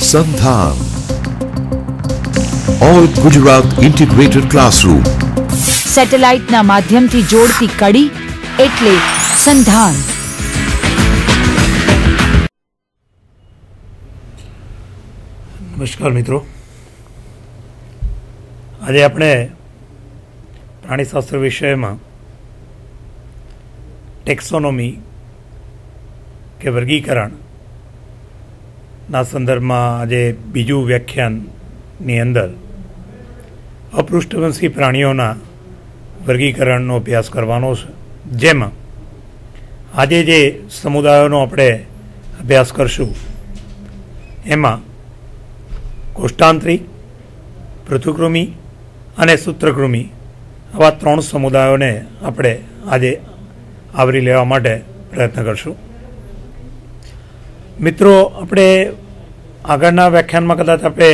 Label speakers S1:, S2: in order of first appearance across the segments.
S1: સંધાન all Gujarat integrated classroom
S2: સેટેલાઇટના માધ્યમથી જોડતી કડી એટલે સંધાન.
S3: નમસ્કાર મિત્રો, આજે આપણે પ્રાણીશાસ્ત્ર વિષયમાં ટેક્સોનોમી કે વર્ગીકરણના સંદર્ભમાં આજે બીજું વ્યાખ્યાનની અંદર અપૃષ્ઠવંશી પ્રાણીઓના વર્ગીકરણનો અભ્યાસ કરવાનો છે, જેમાં આજે જે સમુદાયોનો આપણે અભ્યાસ કરશું એમાં કોષ્ટાંતરી, પૃથુકૃમિ અને સૂત્રકૃમિ આવા 3 સમુદાયોને આપણે આજે આવરી લેવા માટે પ્રયત્ન કરશું. મિત્રો, આપણે આગળના વ્યાખ્યાનમાં કદાચ આપણે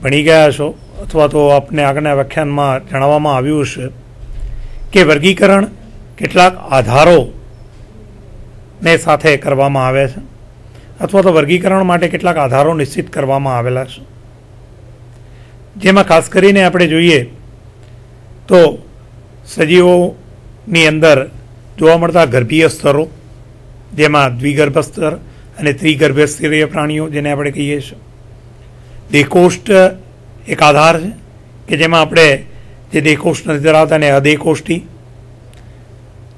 S3: ભણી ગયા છો અથવા તો આપણે આગળના વ્યાખ્યાનમાં જણાવવામાં આવ્યું છે કે વર્ગીકરણ કેટલાક આધારોને સાથે કરવામાં આવે છે અથવા તો વર્ગીકરણ માટે કેટલાક આધારો નિશ્ચિત કરવામાં આવેલા છે, જેમાં ખાસ કરીને આપણે જોઈએ તો સજીવોની અંદર જોવા મળતા ગર્ભીય સ્તરો, જેમાં દ્વિગર્ભ સ્તર અને ત્રિગર્ભ સ્તરીય પ્રાણીઓ જેને આપણે કહીએ છીએ. દેહકોષ્ઠ એક આધાર છે કે જેમાં આપણે જે દેહકોષ્ઠ નથી ધરાવતા એને અદેહકોષ્ઠી,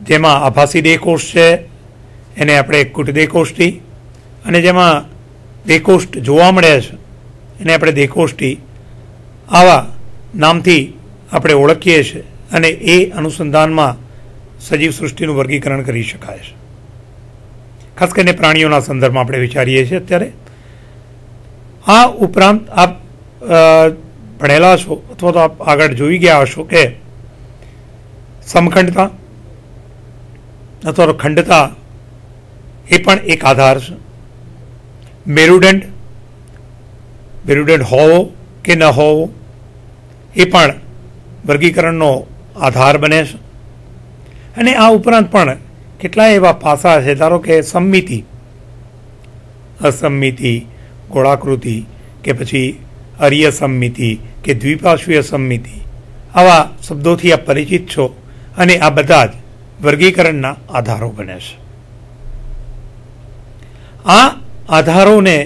S3: જેમાં આભાસી દેહકોષ્ઠ છે એને આપણે કુટ દેહકોષ્ઠી, અને જેમાં દેહકોષ્ઠ જોવા મળે છે એને આપણે દેહકોષ્ઠી આવા નામથી આપણે ઓળખીએ છીએ, અને એ અનુસંધાનમાં સજીવ સૃષ્ટિનું વર્ગીકરણ કરી શકાય છે. ખાસ કરીને પ્રાણીઓના સંદર્ભમાં આપણે વિચારીએ છીએ અત્યારે. આ ઉપરાંત આપ ભણેલા છો અથવા તો આપ આગળ જોઈ ગયા હશો કે સમખંડતા અથવા તો ખંડતા એ પણ એક આધાર છે. મેરુદંડ હોવો કે ન હોવો એ પણ વર્ગીકરણનો આધાર બને છે. અને આ ઉપરાંત પણ કેટલાય એવા પાસા છે, ધારો કે સમમિતિ, અસમમિતિ, ગોળાકૃતિ કે પછી અરીય સમમિતિ કે દ્વિપાર્શ્વીય સમમિતિ, આવા શબ્દોથી આપ પરિચિત છો, અને આ બધા જ વર્ગીકરણના આધારો બને છે. આ આધારોને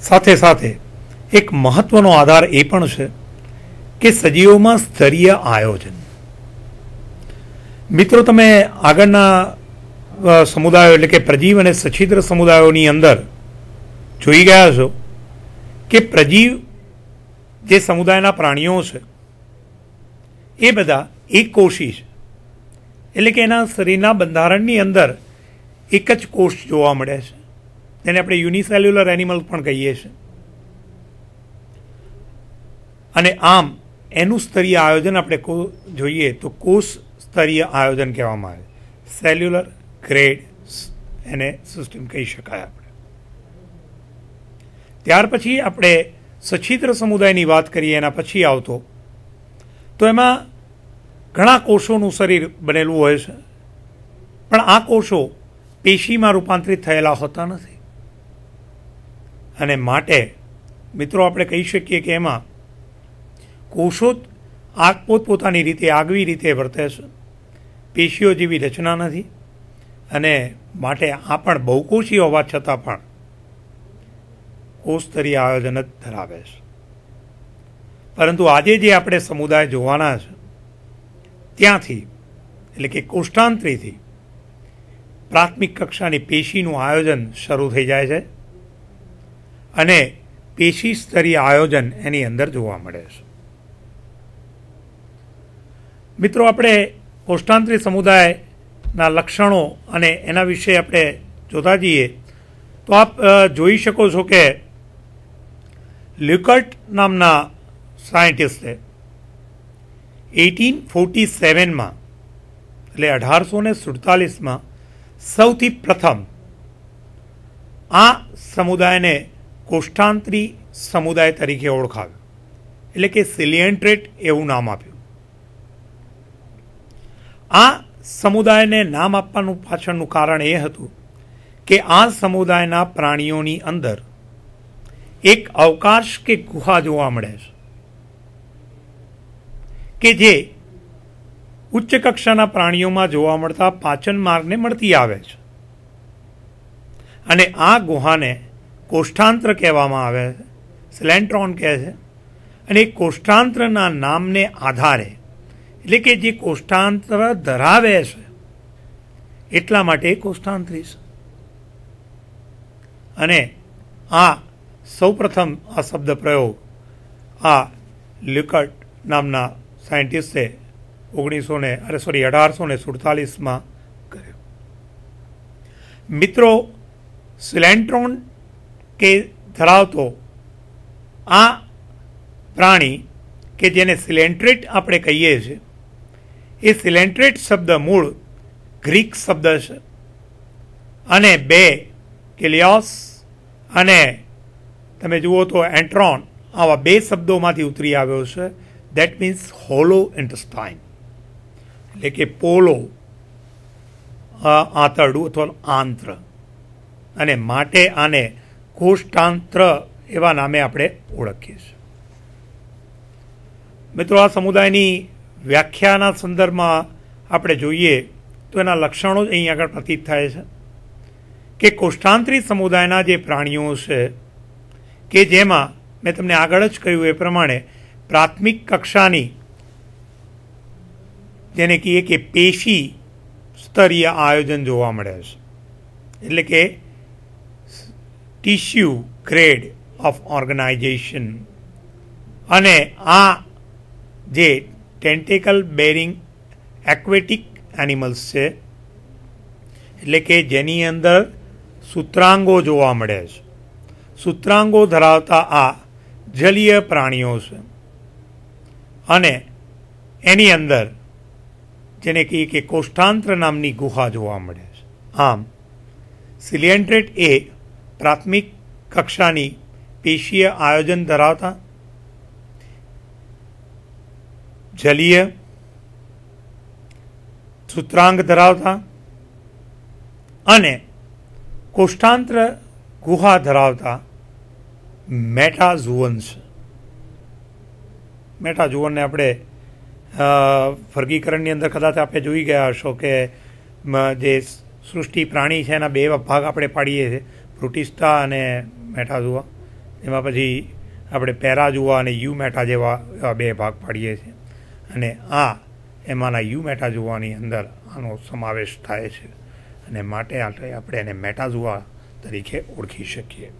S3: સાથે સાથે એક મહત્વનો આધાર એ પણ છે કે સજીવોમાં સ્તરીય આયોજન. મિત્રો, તમે આગળના સમુદાયો એટલે કે પ્રજીવ અને સછિદ્ર સમુદાયોની અંદર જોઈ ગયા છો કે પ્રજીવ જે સમુદાયના પ્રાણીઓ છે એ બધા એકકોષી છે, એટલે કે એના શરીરના બંધારણની અંદર એક જ કોષ જોવા મળે છે, જેને આપણે યુનિસેલ્યુલર એનિમલ પણ કહીએ છીએ. અને આમ એનું સ્તરીય આયોજન આપણે જોઈએ તો કોષ સ્તરીય આયોજન કહેવામાં આવે. સેલ્યુલર ગ્રેડ એને સિસ્ટમ કહી શકાય આપણે. ત્યાર પછી આપણે સછિદ્ર સમુદાયની વાત કરીએ એના પછી આવતો, તો એમાં ઘણા કોષોનું શરીર બનેલું હોય છે, પણ આ કોષો પેશીમાં રૂપાંતરિત થયેલા હોતા નથી, અને માટે મિત્રો આપણે કહી શકીએ કે એમાં કોષો પોતપોતાની રીતે આગવી રીતે વર્તે છે, પેશીઓ જેવી રચના નથી, અને માટે આ પણ બહુકોષી હોવા છતાં પણ કોષ સ્તરીય આયોજન જ ધરાવે છે. પરંતુ આજે જે આપણે સમુદાય જોવાના છે ત્યાંથી એટલે કે કોષ્ટાંતરીથી પ્રાથમિક કક્ષાની પેશીનું આયોજન શરૂ થઈ જાય છે, અને પેશી સ્તરીય આયોજન એની અંદર જોવા મળે છે. મિત્રો, આપણે કોષ્ટાંતરી સમુદાયના લક્ષણો અને એના વિશે આપણે જોતા જઈએ તો આપ જોઈ શકો છો કે લ્યુકર્ટ નામના સાયન્ટિસ્ટે 1847માં એટલે 1847માં સૌથી પ્રથમ આ સમુદાયને કોષ્ટાંતરી સમુદાય તરીકે ઓળખાવ્યો, એટલે કે સિલિયન્ટ્રેટ એવું નામ આપ્યું. આ સમુદાયને નામ આપવાનું પાછળનું કારણ એ હતું કે આ સમુદાયના પ્રાણીઓની અંદર એક અવકાશ કે ગુહા જોવા મળે છે કે જે ઉચ્ચ કક્ષાના પ્રાણીઓમાં જોવા મળતા પાચન માર્ગને મળતી આવે છે અને આ ગુહાને કોષ્ઠાંત્ર કહેવામાં આવે છે, સિલેન્ટ્રોન કહે છે. અને કોષ્ઠાંત્રના નામને આધારે એટલે કે જે કોષ્ઠાંત્ર ધરાવે છે એટલા માટે કોષ્ઠાંત્રી છે. અને આ સૌપ્રથમ આ શબ્દ પ્રયોગ આ લ્યુકર્ટ નામના સાયન્ટિસ્ટે 1847માં કર્યો. મિત્રો, સિલેન્ટ્રોન કે ધરાવતો આ પ્રાણી કે જેને સિલેન્ટ્રેટ આપણે કહીએ છીએ, એ સિલેન્ટ્રેટ શબ્દ મૂળ ગ્રીક શબ્દ છે અને બે કેલિયોસ અને તમે જુઓ તો એન્ટ્રોન આવા બે શબ્દોમાંથી ઉતરી આવ્યો છે. દેટ મીન્સ હોલો ઇન્ટેસ્ટાઇન એટલે કે પોલો આંતરડું અથવા આંત્ર, અને માટે આને કોષ્ઠાંત્ર એવા નામે આપણે ઓળખીએ છીએ. મિત્રો, આ સમુદાયની વ્યાખ્યાના સંદર્ભમાં આપણે જોઈએ તો એના લક્ષણો જ અહીં આગળ પ્રતીત થાય છે કે કોષ્ઠાંત્રી સમુદાયના જે પ્રાણીઓ છે કે જેમાં મેં તમને આગળ જ કહ્યું એ પ્રમાણે પ્રાથમિક કક્ષાની જેને કહીએ કે પેશી સ્તરીય આયોજન જોવા મળે છે, એટલે કે ટિશ્યુ ગ્રેડ ઓફ ઓર્ગેનાઇઝેશન. અને આ જે ટેન્ટેકલ બેરિંગ એક્વેટિક એનિમલ્સ છે એટલે કે જેની અંદર સૂત્રાંગો જોવા મળે છે, સૂત્રાંગો ધરાવતા આ જલીય પ્રાણીઓ છે. અને એની અંદર જેને કહીએ કે કોષ્ઠાંત્ર નામની ગુહા જોવા મળે છે. આમ સિલિએન્ટ્રેટ એ પ્રાથમિક કક્ષાની પેશીય આયોજન ધરાવતા જલીય સૂત્રાંગ ધરાવતા અને કોષ્ઠાંત્ર ગુહા ધરાવતા મેટાઝુઅન્સ. મેટાઝુઅનને આપણે વર્ગીકરણની અંદર કદાચ આપણે જોઈ ગયા હશો કે જે સૃષ્ટિ પ્રાણી છે એના બે ભાગ આપણે પાડીએ છીએ, પ્રોટિસ્ટા અને મેટાઝુઆ. એમાં પછી આપણે પેરાઝુઆ અને યુ મેટા જેવા એવા બે ભાગ પાડીએ છીએ. અને આ એમાંના યુ મેટાઝુઆની અંદર આનો સમાવેશ થાય છે અને માટે આપણે એને મેટાઝુઆ તરીકે ઓળખી શકીએ.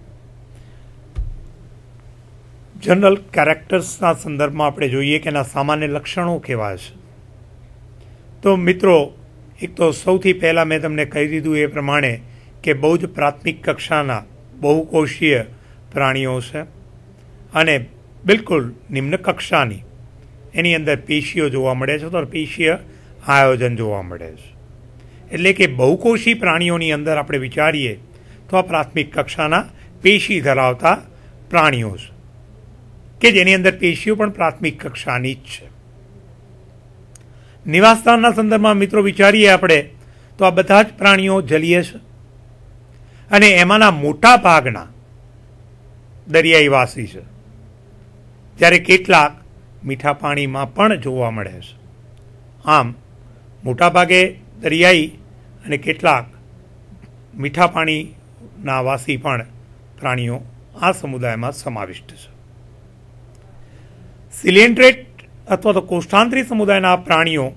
S3: જનરલ કેરેક્ટર્સના સંદર્ભમાં આપણે જોઈએ કે એના સામાન્ય લક્ષણો કેવા છે. તો મિત્રો, એક તો સૌથી પહેલાં મેં તમને કહી દીધું એ પ્રમાણે કે બહુ જ પ્રાથમિક કક્ષાના બહુકોષીય પ્રાણીઓ છે અને બિલકુલ નિમ્ન કક્ષાની એની અંદર પેશીઓ જોવા મળે છે, તો પેશીય આયોજન જોવા મળે છે. એટલે કે બહુકોષી પ્રાણીઓની અંદર આપણે વિચારીએ તો આ પ્રાથમિક કક્ષાના પેશી ધરાવતા પ્રાણીઓ છે કે જેની અંદર પેશીઓ પણ પ્રાથમિક કક્ષાની જ છે. નિવાસસ્થાનના સંદર્ભમાં મિત્રો વિચારીએ આપણે તો આ બધા જ પ્રાણીઓ જલીય છે અને એમાંના મોટા ભાગના દરિયાઈવાસી છે, જ્યારે કેટલાક મીઠા પાણીમાં પણ જોવા મળે છે. આમ મોટાભાગે દરિયાઈ અને કેટલાક મીઠા પાણીના વાસી પણ પ્રાણીઓ આ સમુદાયમાં સમાવિષ્ટ છે. સિલિએન્ટ્રેટ અથવા તો કોષ્ઠાંત્રી સમુદાયના પ્રાણીઓ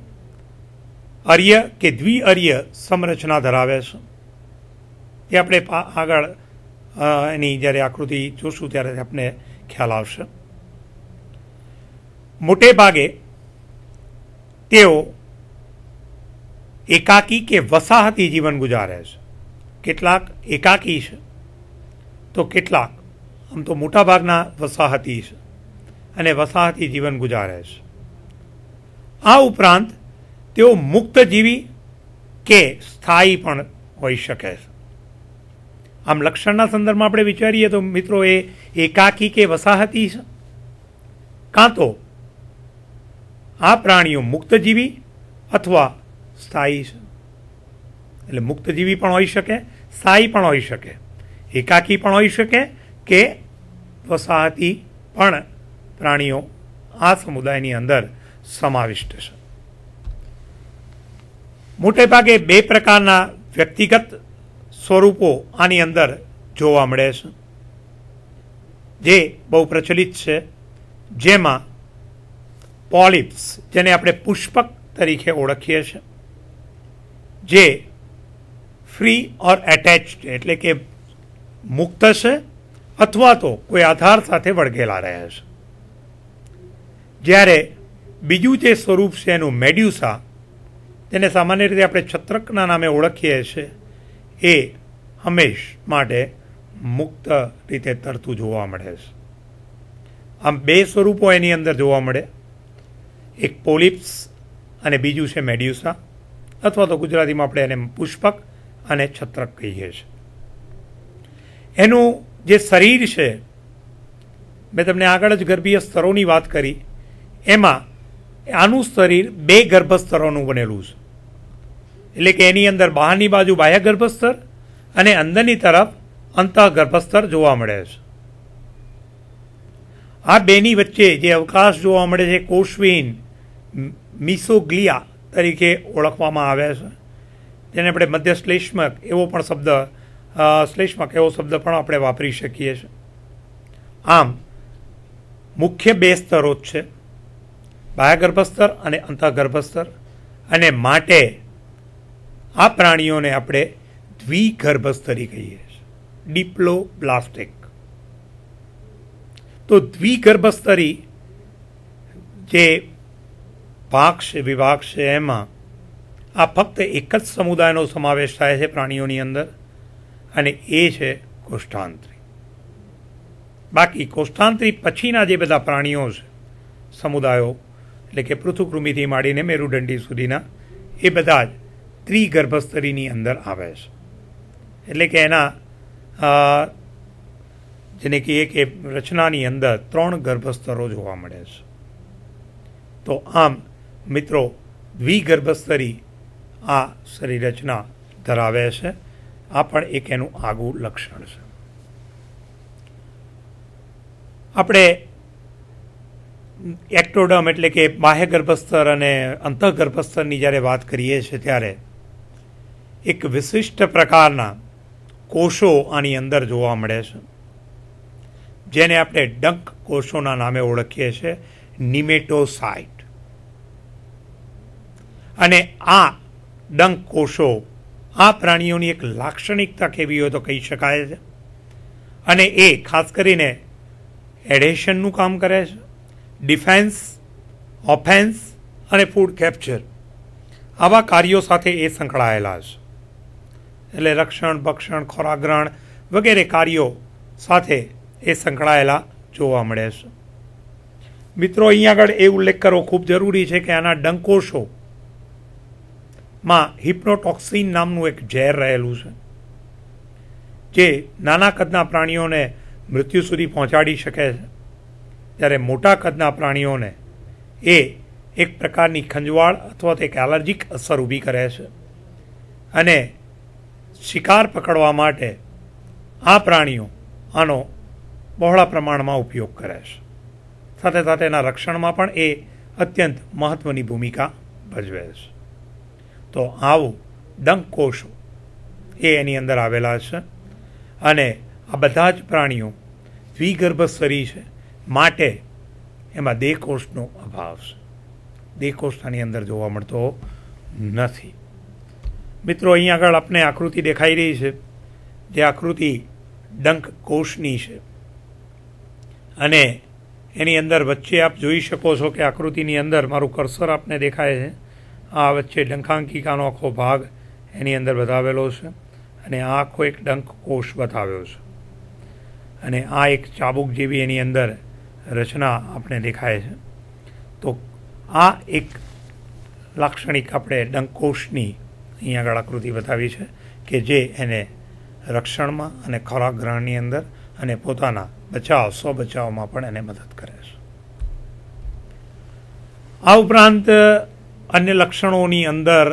S3: અર્ય કે દ્વિઅર્ય સંરચના ધરાવે છે. એ આપણે આગળ એની જ્યારે આકૃતિ જોશું ત્યારે આપણને ખ્યાલ આવશે. મોટે ભાગે તેઓ એકાકી કે વસાહતી જીવન ગુજારે છે. કેટલાક એકાકી છે તો કેટલાક આમ તો મોટાભાગના વસાહતી છે અને વસાહતી જીવન ગુજારે છે. આ ઉપરાંત તેઓ મુક્તજીવી કે સ્થાયી પણ હોઈ શકે છે. આમ લક્ષણના સંદર્ભમાં આપણે વિચારીએ તો મિત્રો એ એકાકી કે વસાહતી છે, કાં તો આ પ્રાણીઓ મુક્તજીવી અથવા સ્થાયી છે. એટલે મુક્તજીવી પણ હોઈ શકે, સ્થાયી પણ હોઈ શકે, એકાકી પણ હોઈ શકે કે વસાહતી પણ પ્રાણીઓ આ સમુદાયની અંદર સમાવિષ્ટ છે. મોટે ભાગે બે પ્રકારના વ્યક્તિગત સ્વરૂપો આની અંદર જોવા મળે છે, જે બહુ પ્રચલિત છે, જેમાં પોલિપ્સ, જેને આપણે પુષ્પક તરીકે ઓળખીએ છીએ, જે ફ્રી ઓર એટેચ્ડ એટલે કે મુક્ત છે અથવા તો કોઈ આધાર સાથે વળગેલા રહે છે. જ્યારે બીજું જે સ્વરૂપ છે એનું મેડ્યુસા, તેને સામાન્ય રીતે આપણે છત્રકના નામે ઓળખીએ છીએ, એ હંમેશ માટે મુક્ત રીતે તરતું જોવા મળે છે. આમ બે સ્વરૂપો એની અંદર જોવા મળે, એક પોલિપ્સ અને બીજું છે મેડ્યુસા, અથવા તો ગુજરાતીમાં આપણે એને પુષ્પક અને છત્રક કહીએ છીએ. એનું જે શરીર છે, મેં તમને આગળ જ ગર્ભીય સ્તરોની વાત કરી, એમાં આનું શરીર બે ગર્ભસ્તરોનું બનેલું છે. એટલે કે એની અંદર બહારની બાજુ બાહ્ય ગર્ભસ્તર અને અંદરની તરફ અંતઃ ગર્ભસ્તર જોવા મળે છે. આ બેની વચ્ચે જે અવકાશ જોવા મળે છે, કોષવિહીન મિસોગ્લિયા તરીકે ઓળખવામાં આવે છે, જેને આપણે મધ્ય શ્લેષ્મક એવો પણ શબ્દ શ્લેષ્મક એવો શબ્દ પણ આપણે વાપરી શકીએ છીએ. આમ મુખ્ય બે સ્તરો જ છે, બાહ્ય ગર્ભસ્તર અને અંતઃ ગર્ભસ્તર, અને માટે આ પ્રાણીઓને આપણે દ્વિગર્ભસ્તરી કહીએ છીએ, ડિપ્લોબ્લાસ્ટિક. તો દ્વિગર્ભસ્તરી જે ભાગ છે, વિભાગ છે, એમાં આ ફક્ત એક જ સમુદાયનો સમાવેશ થાય છે પ્રાણીઓની અંદર, અને એ છે કોષ્ઠાંત્રી. બાકી કોષ્ઠાંત્રી પછીના જે બધા પ્રાણીઓ છે, સમુદાયો, એટલે કે પૃથુકૃમિથી માંડીને મેરુદંડી સુધીના, એ બધા જ ત્રિગર્ભસ્તરીની અંદર આવે છે. એટલે કે એના જેને કહીએ કે રચનાની અંદર 3 ગર્ભસ્તરો જોવા મળે છે. તો આમ મિત્રો, દ્વિગર્ભસ્તરી આ શરીર રચના ધરાવે છે. આ પણ એક એનું આગવું લક્ષણ છે. આપણે એક્ટોડર્મ એટલે કે બાહ્ય ગર્ભસ્તર અને અંતઃ ગર્ભસ્તરની જ્યારે વાત કરીએ છીએ, ત્યારે એક વિશિષ્ટ પ્રકારના કોષો આની અંદર જોવા મળે છે, જેને આપણે ડંક કોષોના નામે ઓળખીએ છીએ, નિમેટોસાઇટ. અને આ ડંક કોષો આ પ્રાણીઓની એક લાક્ષણિકતા કેવી હોય તો કહી શકાય છે, અને એ ખાસ કરીને એડેશનનું કામ કરે છે, ડિફેન્સ, ઓફેન્સ અને ફૂડ કેપ્ચર આવા કાર્યો સાથે એ સંકળાયેલા છે. એટલે રક્ષણ, ભક્ષણ, ખોરાક ગ્રહણ વગેરે કાર્યો સાથે એ સંકળાયેલા જોવા મળે છે. મિત્રો, અહીં આગળ એ ઉલ્લેખ કરવો ખૂબ જરૂરી છે કે આના ડંકોષોમાં હિપ્નોટોક્સિન નામનું એક ઝેર રહેલું છે, જે નાના કદના પ્રાણીઓને મૃત્યુ સુધી પહોંચાડી શકે છે, જ્યારે મોટા કદના પ્રાણીઓને એ એક પ્રકારની ખંજવાળ અથવા તો એક એલર્જીક અસર ઊભી કરે છે, અને શિકાર પકડવા માટે આ પ્રાણીઓ આનો બહોળા પ્રમાણમાં ઉપયોગ કરે છે. સાથે સાથે એના રક્ષણમાં પણ એ અત્યંત મહત્ત્વની ભૂમિકા ભજવે છે. તો આવું ડંક કોષો એ એની અંદર આવેલા છે, અને આ બધા જ પ્રાણીઓ દ્વિગર્ભસ્તરી છે, માટે એમાં દેહકોષનો અભાવ છે. દેહકોષ આની અંદર જોવા મળતો નથી. મિત્રો, અહીં આગળ આપણે આકૃતિ દેખાઈ રહી છે, જે આકૃતિ ડંક કોષની છે, અને એની અંદર વચ્ચે આપ જોઈ શકો છો કે આકૃતિની અંદર મારું કર્સર આપને દેખાય છે. આ વચ્ચે ડંકાંકિકાનો આખો ભાગ એની અંદર બતાવેલો છે, અને આ આખો એક ડંક કોષ બતાવ્યો છે, અને આ એક ચાબુક જેવી એની અંદર રચના આપણે દેખાય છે. તો આ એક લાક્ષણિક આપણે ડંક કોષની અહીં આગળ આકૃતિ બતાવી છે, કે જે એને રક્ષણમાં અને ખોરાક ગ્રહણની અંદર અને પોતાના બચાવ, સ્વબચાવમાં પણ એને મદદ કરે છે. આ ઉપરાંત અન્ય લક્ષણોની અંદર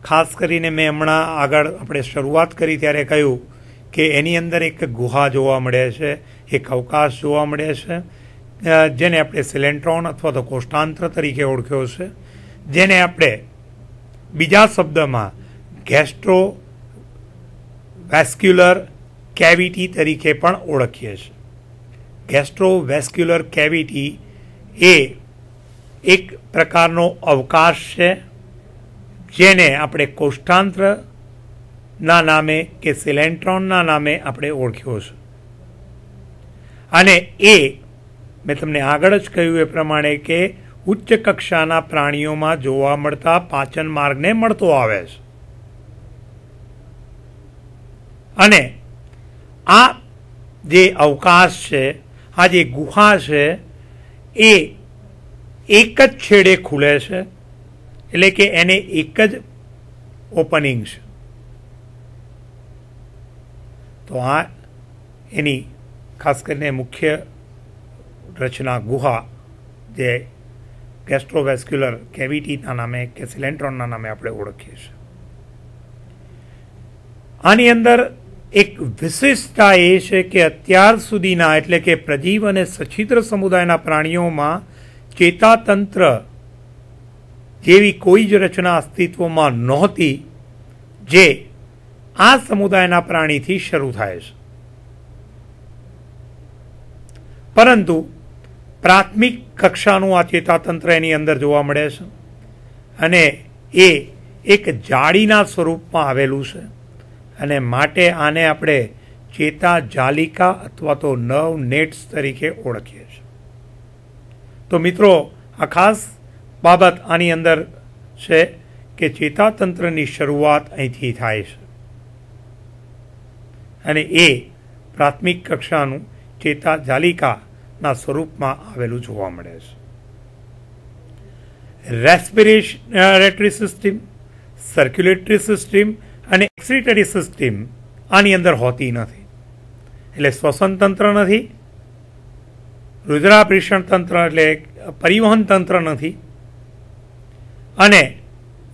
S3: ખાસ કરીને મેં હમણાં આગળ આપણે શરૂઆત કરી ત્યારે કહ્યું કે એની અંદર એક ગુહા જોવા મળે છે, એક અવકાશ જોવા મળે છે, જેને આપણે સિલેન્ટ્રોન અથવા તો કોષ્ટાંત્ર તરીકે ઓળખ્યો છે, જેને આપણે બીજા શબ્દમાં ગેસ્ટ્રો વેસ્ક્યુલર કેવિટી તરીકે પણ ઓળખીએ છીએ. ગેસ્ટ્રોવેસ્ક્યુલર કેવિટી એ એક પ્રકારનો અવકાશ છે, જેને આપણે કોષ્ટાંત્રના નામે કે સિલેન્ટ્રોનના નામે આપણે ઓળખ્યો છે. અને એ મેં તમને આગળ જ કહ્યું એ પ્રમાણે કે ઉચ્ચ કક્ષાના પ્રાણીઓમાં જોવા મળતા પાચન માર્ગને મળતો આવે છે. અને આ જે અવકાશ છે, આ જે ગુહા છે, એ એક જ છેડે ખુલે છે, એટલે કે એને એક જ ઓપનિંગ છે. તો આ એની ખાસ કરીને મુખ્ય રચના ગુહા જે ગેસ્ટ્રોવેસ્ક્યુલર કેવિટીના નામે કે સિલેન્ટ્રોનના નામે આપણે ઓળખીએ છીએ. આની અંદર એક વિશેષતા એ છે કે અત્યાર સુધીના એટલે કે પ્રજીવ અને સછિદ્ર સમુદાયના પ્રાણીઓમાં ચેતાતંત્ર જેવી કોઈ જ રચના અસ્તિત્વમાં નહોતી, જે આ સમુદાયના પ્રાણીથી શરૂ થાય છે. પરંતુ પ્રાથમિક કક્ષાનું આ ચેતાતંત્ર એની અંદર જોવા મળે છે, અને એ એક જાળીના સ્વરૂપમાં આવેલું છે, અને માટે આને આપણે ચેતા જાલિકા અથવા તો નર્વ નેટ્સ તરીકે ઓળખીએ છીએ. તો મિત્રો, આ ખાસ બાબત આની અંદર છે કે ચેતાતંત્રની શરૂઆત અહીંથી થાય છે, અને એ પ્રાથમિક કક્ષાનું ચેતા જાલિકાના સ્વરૂપમાં આવેલું જોવા મળે છે. રેસ્પિરેટરી સિસ્ટમ, સર્ક્યુલેટરી સિસ્ટમ અને એક્સક્રીટરી સિસ્ટમ આની અંદર હોતી નથી. એટલે શ્વસન તંત્ર નથી, રુદ્રાભિષણ તંત્ર એટલે પરિવહન તંત્ર નથી, અને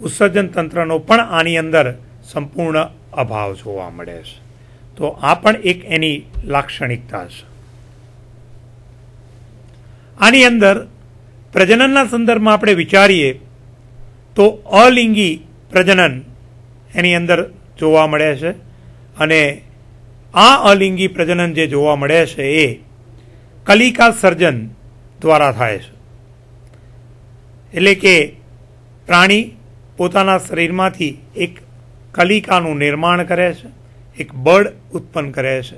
S3: ઉત્સર્જન તંત્રનો પણ આની અંદર સંપૂર્ણ અભાવ જોવા મળે છે. તો આ પણ એક એની લાક્ષણિકતા છે. આની અંદર પ્રજનનના સંદર્ભમાં આપણે વિચારીએ તો અલિંગી પ્રજનન એની અંદર જોવા મળે છે, અને આ અલિંગી પ્રજનન જે જોવા મળે છે એ કલિકા સર્જન દ્વારા થાય છે. એટલે કે પ્રાણી પોતાના શરીરમાંથી એક કલિકાનું નિર્માણ કરે છે, એક બળ ઉત્પન્ન કરે છે,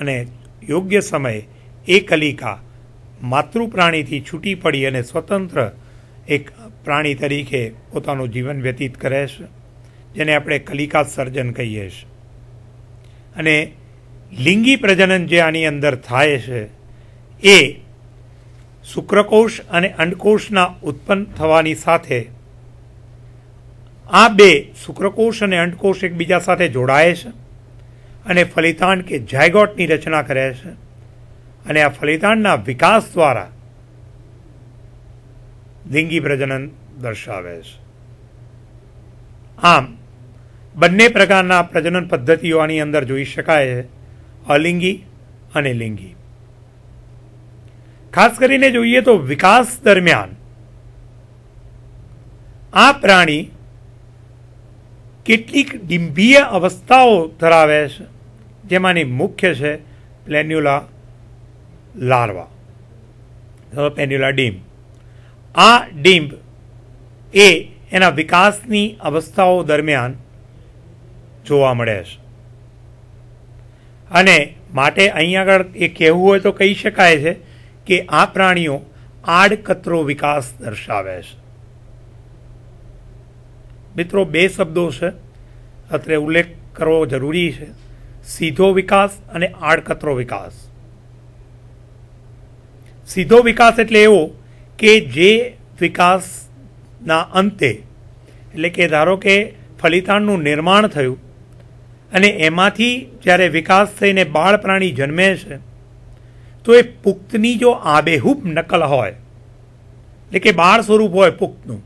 S3: અને યોગ્ય સમયે એ કલિકા માતૃ પ્રાણીથી છૂટી પડી અને સ્વતંત્ર એક પ્રાણી તરીકે પોતાનું જીવન વ્યતીત કરે છે, જેને આપણે કલિકા સર્જન કહીએ છીએ. અને લિંગી પ્રજનન જે આની અંદર થાય છે એ શુક્રકોષ અને અંડકોષના ઉત્પન્ન થવાની સાથે આ બે શુક્રકોષ અને અંડકોષ એકબીજા સાથે જોડાય છે અને ફલિતાંડ કે ઝાયગોટની રચના કરે છે, અને આ ફલિતાંડના વિકાસ દ્વારા લિંગી પ્રજનન દર્શાવે છે. આમ બંને પ્રકારના પ્રજનન પદ્ધતિઓ આની અંદર જોઈ શકાય છે, અલિંગી અને લિંગી. ખાસ કરીને જોઈએ તો વિકાસ દરમિયાન આ પ્રાણી કેટલીક ડિંભીય અવસ્થાઓ ધરાવે છે, જેમાંની મુખ્ય છે પ્લેન્યુલા લાર્વા અથવા પેન્યુલા ડીમ્બ. આ ડીમ્બ એ એના વિકાસની અવસ્થાઓ દરમિયાન જોવા મળે છે, અને માટે અહીં આગળ એ કહેવું હોય તો કહી શકાય છે કે આ પ્રાણીઓ આડકતરો વિકાસ દર્શાવે છે. મિત્રો, બે શબ્દો છે અત્રે ઉલ્લેખ કરવો જરૂરી છે: સીધો વિકાસ અને આડકતરો વિકાસ. સીધો વિકાસ એટલે એવો કે જે વિકાસના અંતે, એટલે કે ધારો કે ફલિતાંડનું નિર્માણ થયું અને એમાંથી જ્યારે વિકાસ થઈને બાળ પ્રાણી જન્મે છે, તો એ પુખ્તની જો આબેહૂબ નકલ હોય, એટલે કે બાળ સ્વરૂપ હોય પુખ્તનું,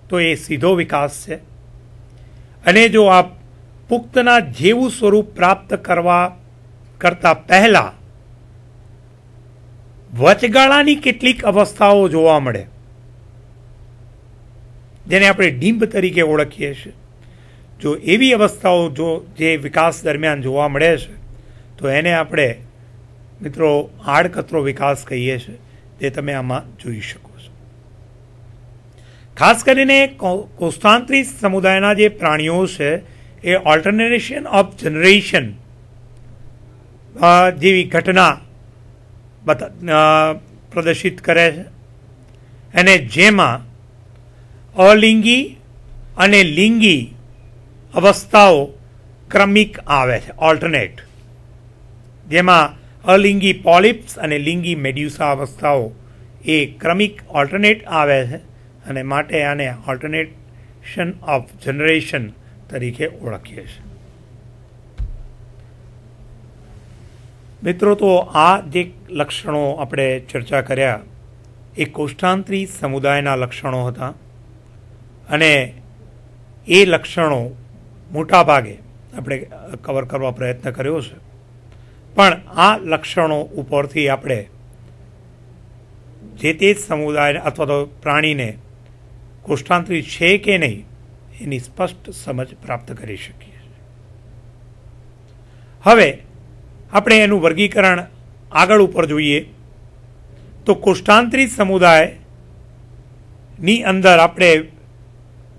S3: તો એ સીધો વિકાસ છે. અને જો આ પુખ્તના જેવું સ્વરૂપ પ્રાપ્ત કરવા કરતા પહેલા વચગાળાની કેટલીક અવસ્થાઓ જોવા મળે, જેને આપણે ડિંબ તરીકે ઓળખીએ છીએ. જો એવી અવસ્થાઓ જે વિકાસ દરમિયાન જોવા મળે છે તો એને આપણે મિત્રો આડકતરો વિકાસ કહીએ છીએ, તે તમે આમાં જોઈ શકો છો. ખાસ કરીને કોષ્ટાંતરી સમુદાયના જે પ્રાણીઓ છે એ ઓલ્ટરનેશન ઓફ જનરેશન જેવી ઘટના પ્રદર્શિત કરે છે, અને જેમાં અલિંગી અને લિંગી અવસ્થાઓ ક્રમિક આવે છે, ઓલ્ટરનેટ, જેમાં અલિંગી પોલિપ્સ અને લિંગી મેડ્યુસા અવસ્થાઓ એ ક્રમિક ઓલ્ટરનેટ આવે છે, અને માટે આને ઓલ્ટરનેશન ઓફ જનરેશન તરીકે ઓળખીએ છીએ. મિત્રો, તો આ જે લક્ષણો આપણે ચર્ચા કર્યા એ કોષ્ટાંતરી સમુદાયના લક્ષણો હતા, અને એ લક્ષણો મોટા ભાગે આપણે કવર કરવા પ્રયત્ન કર્યો છે. પણ આ લક્ષણો ઉપરથી આપણે જે તે સમુદાય અથવા તો પ્રાણીને કોષ્ટાંતરી છે કે નહીં એની સ્પષ્ટ સમજ પ્રાપ્ત કરી શકીએ. હવે આપણે એનું વર્ગીકરણ આગળ ઉપર જોઈએ તો કોષ્ટાંતરી સમુદાયની અંદર આપણે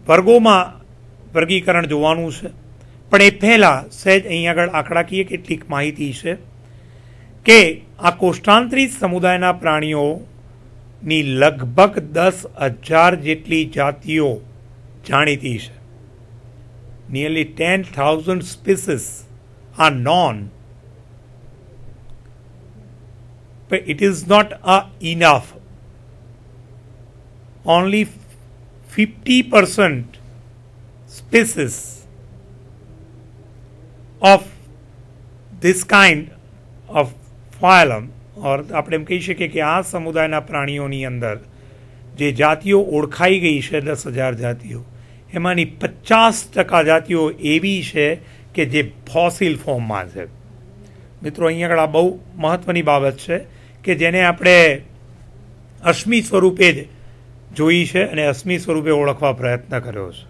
S3: વર્ગોમાં વર્ગીકરણ જોવાનું છે. પણ એ પહેલાં સહેજ અહીં આગળ આંકડાકીય કેટલીક માહિતી છે કે આ કોષ્ટાંતરી સમુદાયના પ્રાણીઓની લગભગ 10,000 જેટલી જાતિઓ જાણીતી છે. Nearly 10,000 species are known, but it is not enough. Only 50% species of this kind of phylum, or આપણે એમ કહી શકીએ કે આ સમુદાયના પ્રાણીઓની અંદર જે જાતિઓ ઓળખાઈ ગઈ છે 10,000 જાતિઓ, એમાંની 50% જાતિઓ એવી છે કે જે ફોસિલ ફોર્મમાં છે. મિત્રો, અહીંયા આગળ આ બહુ મહત્વની બાબત છે કે જેને આપણે અશ્મિ સ્વરૂપે જ જોઈ છે અને અશ્મિ સ્વરૂપે ઓળખવા પ્રયત્ન કર્યો છે.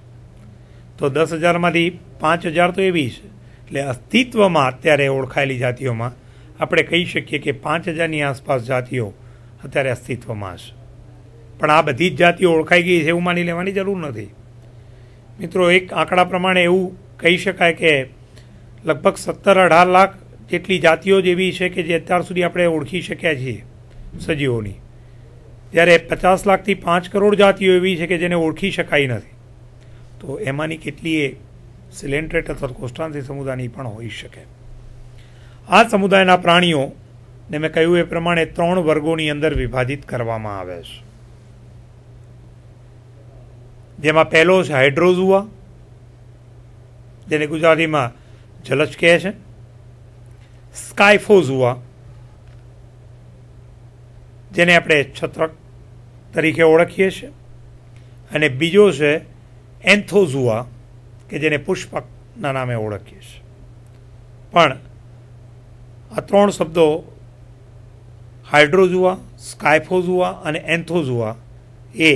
S3: તો 10,000માંથી 5,000 તો એવી છે, એટલે અસ્તિત્વમાં અત્યારે ઓળખાયેલી જાતિઓમાં આપણે કહી શકીએ કે 5,000ની આસપાસ જાતિઓ અત્યારે અસ્તિત્વમાં છે. પણ આ બધી જ જાતિઓ ઓળખાઈ ગઈ છે એવું માની લેવાની જરૂર નથી. મિત્રો, એક આંકડા પ્રમાણે એવું કહી શકાય કે લગભગ 17-18 લાખ જેટલી જાતિઓ જ એવી છે કે જે અત્યાર સુધી આપણે ઓળખી શક્યા છીએ સજીવોની, જ્યારે 50 લાખથી 5 કરોડ જાતિઓ એવી છે કે જેને ઓળખી શકાય નથી. તો એમાંની કેટલીય સિલેન્ટ્રેટ અથવા કોષ્ટાંતરી સમુદાયની પણ હોઈ શકે. આ સમુદાયના પ્રાણીઓને મેં કહ્યું એ પ્રમાણે 3 વર્ગોની અંદર વિભાજિત કરવામાં આવે છે, જેમાં પહેલો છે હાઇડ્રોઝુઆ, જેને ગુજરાતીમાં જલજ કહે છે, સ્કાયફોઝુઆ, જેને આપણે છત્રક તરીકે ઓળખીએ છીએ, અને બીજો છે એન્થોઝુઆ કે જેને પુષ્પકના નામે ઓળખીએ છીએ. પણ આ 3 શબ્દો હાઇડ્રોઝુઆ, સ્કાયફોઝુઆ અને એન્થોઝુઆ એ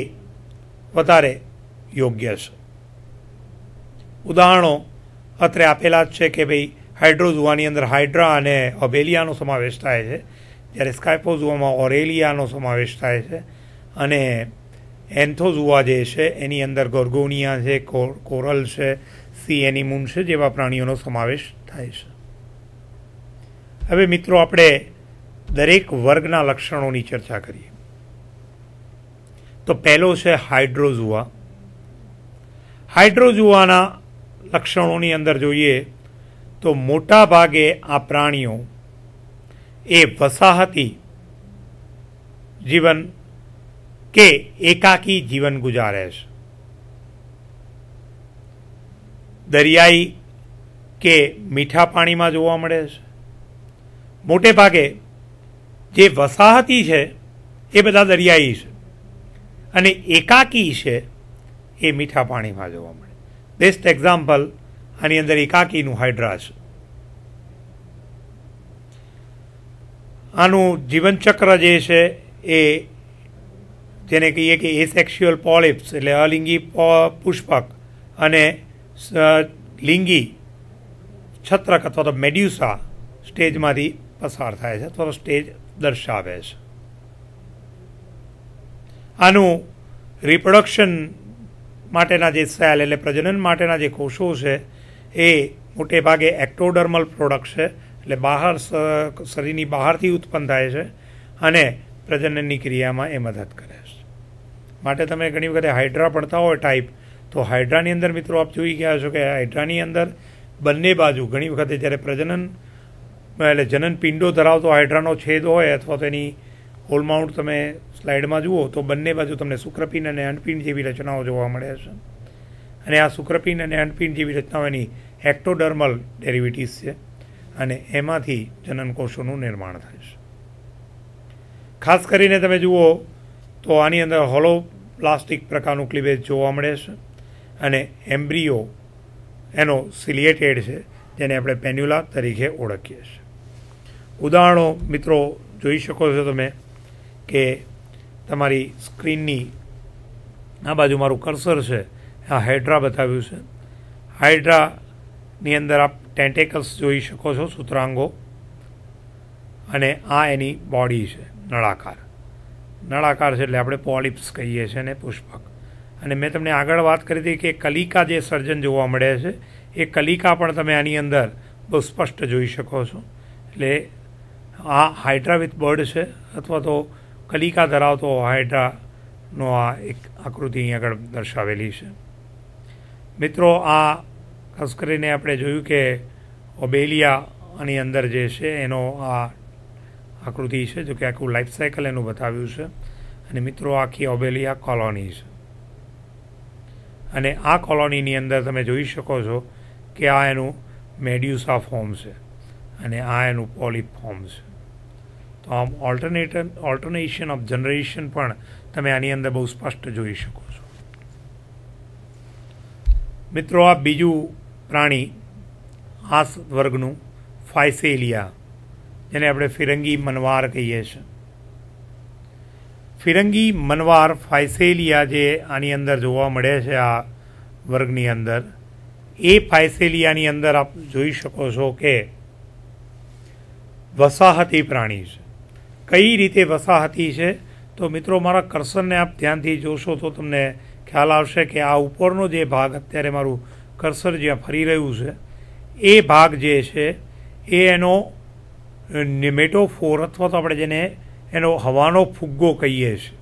S3: વધારે યોગ્ય છે. ઉદાહરણો અત્રે આપેલા જ છે કે ભાઈ હાઇડ્રોઝુઆની અંદર હાઇડ્રા અને અબેલિયાનો સમાવેશ થાય છે, જ્યારે સ્કાયફોઝુઆમાં ઓરેલિયાનો સમાવેશ થાય છે, અને એન્થોઝુઆ જે છે એની અંદર ગોર્ગોનિયા છે, કોરલ છે, સી એનિમૂન છે જેવા પ્રાણીઓનો સમાવેશ થાય છે. હવે મિત્રો, આપણે દરેક વર્ગના લક્ષણોની ચર્ચા કરીએ. તો પહેલો છે હાઇડ્રોઝુઆ. હાઇડ્રોઝુઆના લક્ષણોની અંદર જોઈએ તો મોટા ભાગે આ પ્રાણીઓ એ વસાહતી જીવન કે એકાકી જીવન ગુજારે છે. દરિયાઈ કે મીઠા પાણીમાં જોવા મળે છે. મોટે ભાગે જે વસાહતી છે એ બધા દરિયાઈ છે, અને એકાકી છે એ મીઠા પાણીમાં જોવા મળે. બેસ્ટ એક્ઝામ્પલ આની અંદર એકાકીનું હાઇડ્રા છે. આનું જીવનચક્ર જે છે એ જેને કહીએ કે એસેક્સ્યુઅલ પોલિપ્સ એટલે અલિંગી પુષ્પક અને લિંગી છત્રક અથવા તો મેડ્યુસા સ્ટેજમાંથી પસાર થાય છે અથવા તો સ્ટેજ દર્શાવે છે. આનું રિપ્રોડક્શન માટેના જે સેલ એટલે પ્રજનન માટેના જે કોષો છે એ મોટે ભાગે એક્ટોડર્મલ પ્રોડક્ટ છે, એટલે બહાર શરીરની બહારથી ઉત્પન્ન થાય છે અને પ્રજનનની ક્રિયામાં એ મદદ કરે છે. માટે તમે ઘણી વખતે હાઇડ્રા ભણતા હોય ટાઈપ, તો હાઇડ્રાની અંદર મિત્રો આપ જોઈ ગયા છો કે હાઇડ્રાની અંદર બંને બાજુ ઘણી વખતે જ્યારે પ્રજનન એટલે જનન પિંડો ધરાવતો હાઇડ્રાનો છેદ હોય અથવા તો એની હોલ માઉન્ટ તમે સ્લાઇડમાં જુઓ તો બંને બાજુ તમને શુક્રપિંડ અને અંડપિંડ જેવી રચનાઓ જોવા મળે છે. અને આ શુક્રપિંડ અને અંડપિંડ જેવી રચનાઓ એની એક્ટોડર્મલ ડેરિવેટિવ્સ છે અને એમાંથી જનન કોષોનું નિર્માણ થાય છે. ખાસ કરીને તમે જુઓ તો આની અંદર હોલો પ્લાસ્ટિક પ્રકારનું ક્લિવેજ જોવા મળે છે અને એમ્બ્રિયો એનો સિલિએટેડ છે, જેને આપણે પેન્યુલા તરીકે ઓળખીએ છીએ. ઉદાહરણો મિત્રો જોઈ શકો છો તમે કે તમારી સ્ક્રીનની આ બાજુ મારું કર્સર છે, આ હાઇડ્રા બતાવ્યું છે. હાઇડ્રાની અંદર આપ ટેન્ટેકલ્સ જોઈ શકો છો, સૂત્રાંગો, અને આ એની બોડી છે નળાકાર. નળાકાર છે એટલે આપણે પોલિપ્સ કહીએ છીએ ને પુષ્પક. અને મેં તમને આગળ વાત કરી હતી કે કલિકા જે સર્જન જોવા મળે છે એ કલિકા પણ તમે આની અંદર બહુ સ્પષ્ટ જોઈ શકો છો. એટલે આ હાઇડ્રા વિથ બર્ડ છે અથવા તો કલિકા ધરાવતો હાઇડ્રાનો આ એક આકૃતિ અહીં આગળ દર્શાવેલી છે. મિત્રો આ ખાસ કરીને આપણે જોયું કે ઓબેલિયાની અંદર જે છે એનો આ આકૃતિ છે, જો કે આખું લાઈફ સાયકલ એનું બતાવ્યું છે. અને મિત્રો આખી ઓબેલિયા કોલોની છે અને આ કોલોનીની અંદર તમે જોઈ શકો છો કે આ એનું મેડ્યુસા ફોર્મ છે અને આ એનું પોલિપ ફોર્મ છે. તો આમ ઓલ્ટરનેશન ઓફ જનરેશન પણ તમે આની અંદર બહુ સ્પષ્ટ જોઈ શકો છો. મિત્રો આ બીજું પ્રાણી આ વર્ગનું ફાઇસેલિયા, જેને આપણે ફિરંગી મનવાર કહીએ છીએ. ફિરંગી મનવાર ફાઇસેલિયા જે આની અંદર જોવા મળે છે આ વર્ગની અંદર, એ ફાઇસેલિયાની અંદર આપ જોઈ શકો છો કે વસાહતી પ્રાણી છે. કઈ રીતે વસાહતી છે તો મિત્રો મારા કર્સરને આપ ધ્યાનથી જોશો તો તમને ખ્યાલ આવશે કે આ ઉપરનો જે ભાગ અત્યારે મારું કર્સર જ્યાં ફરી રહ્યું છે એ ભાગ જે છે એ એનો નેમેટોફોર અથવા તો આપણે જેને એનો હવાનો ફુગ્ગો કહીએ છીએ,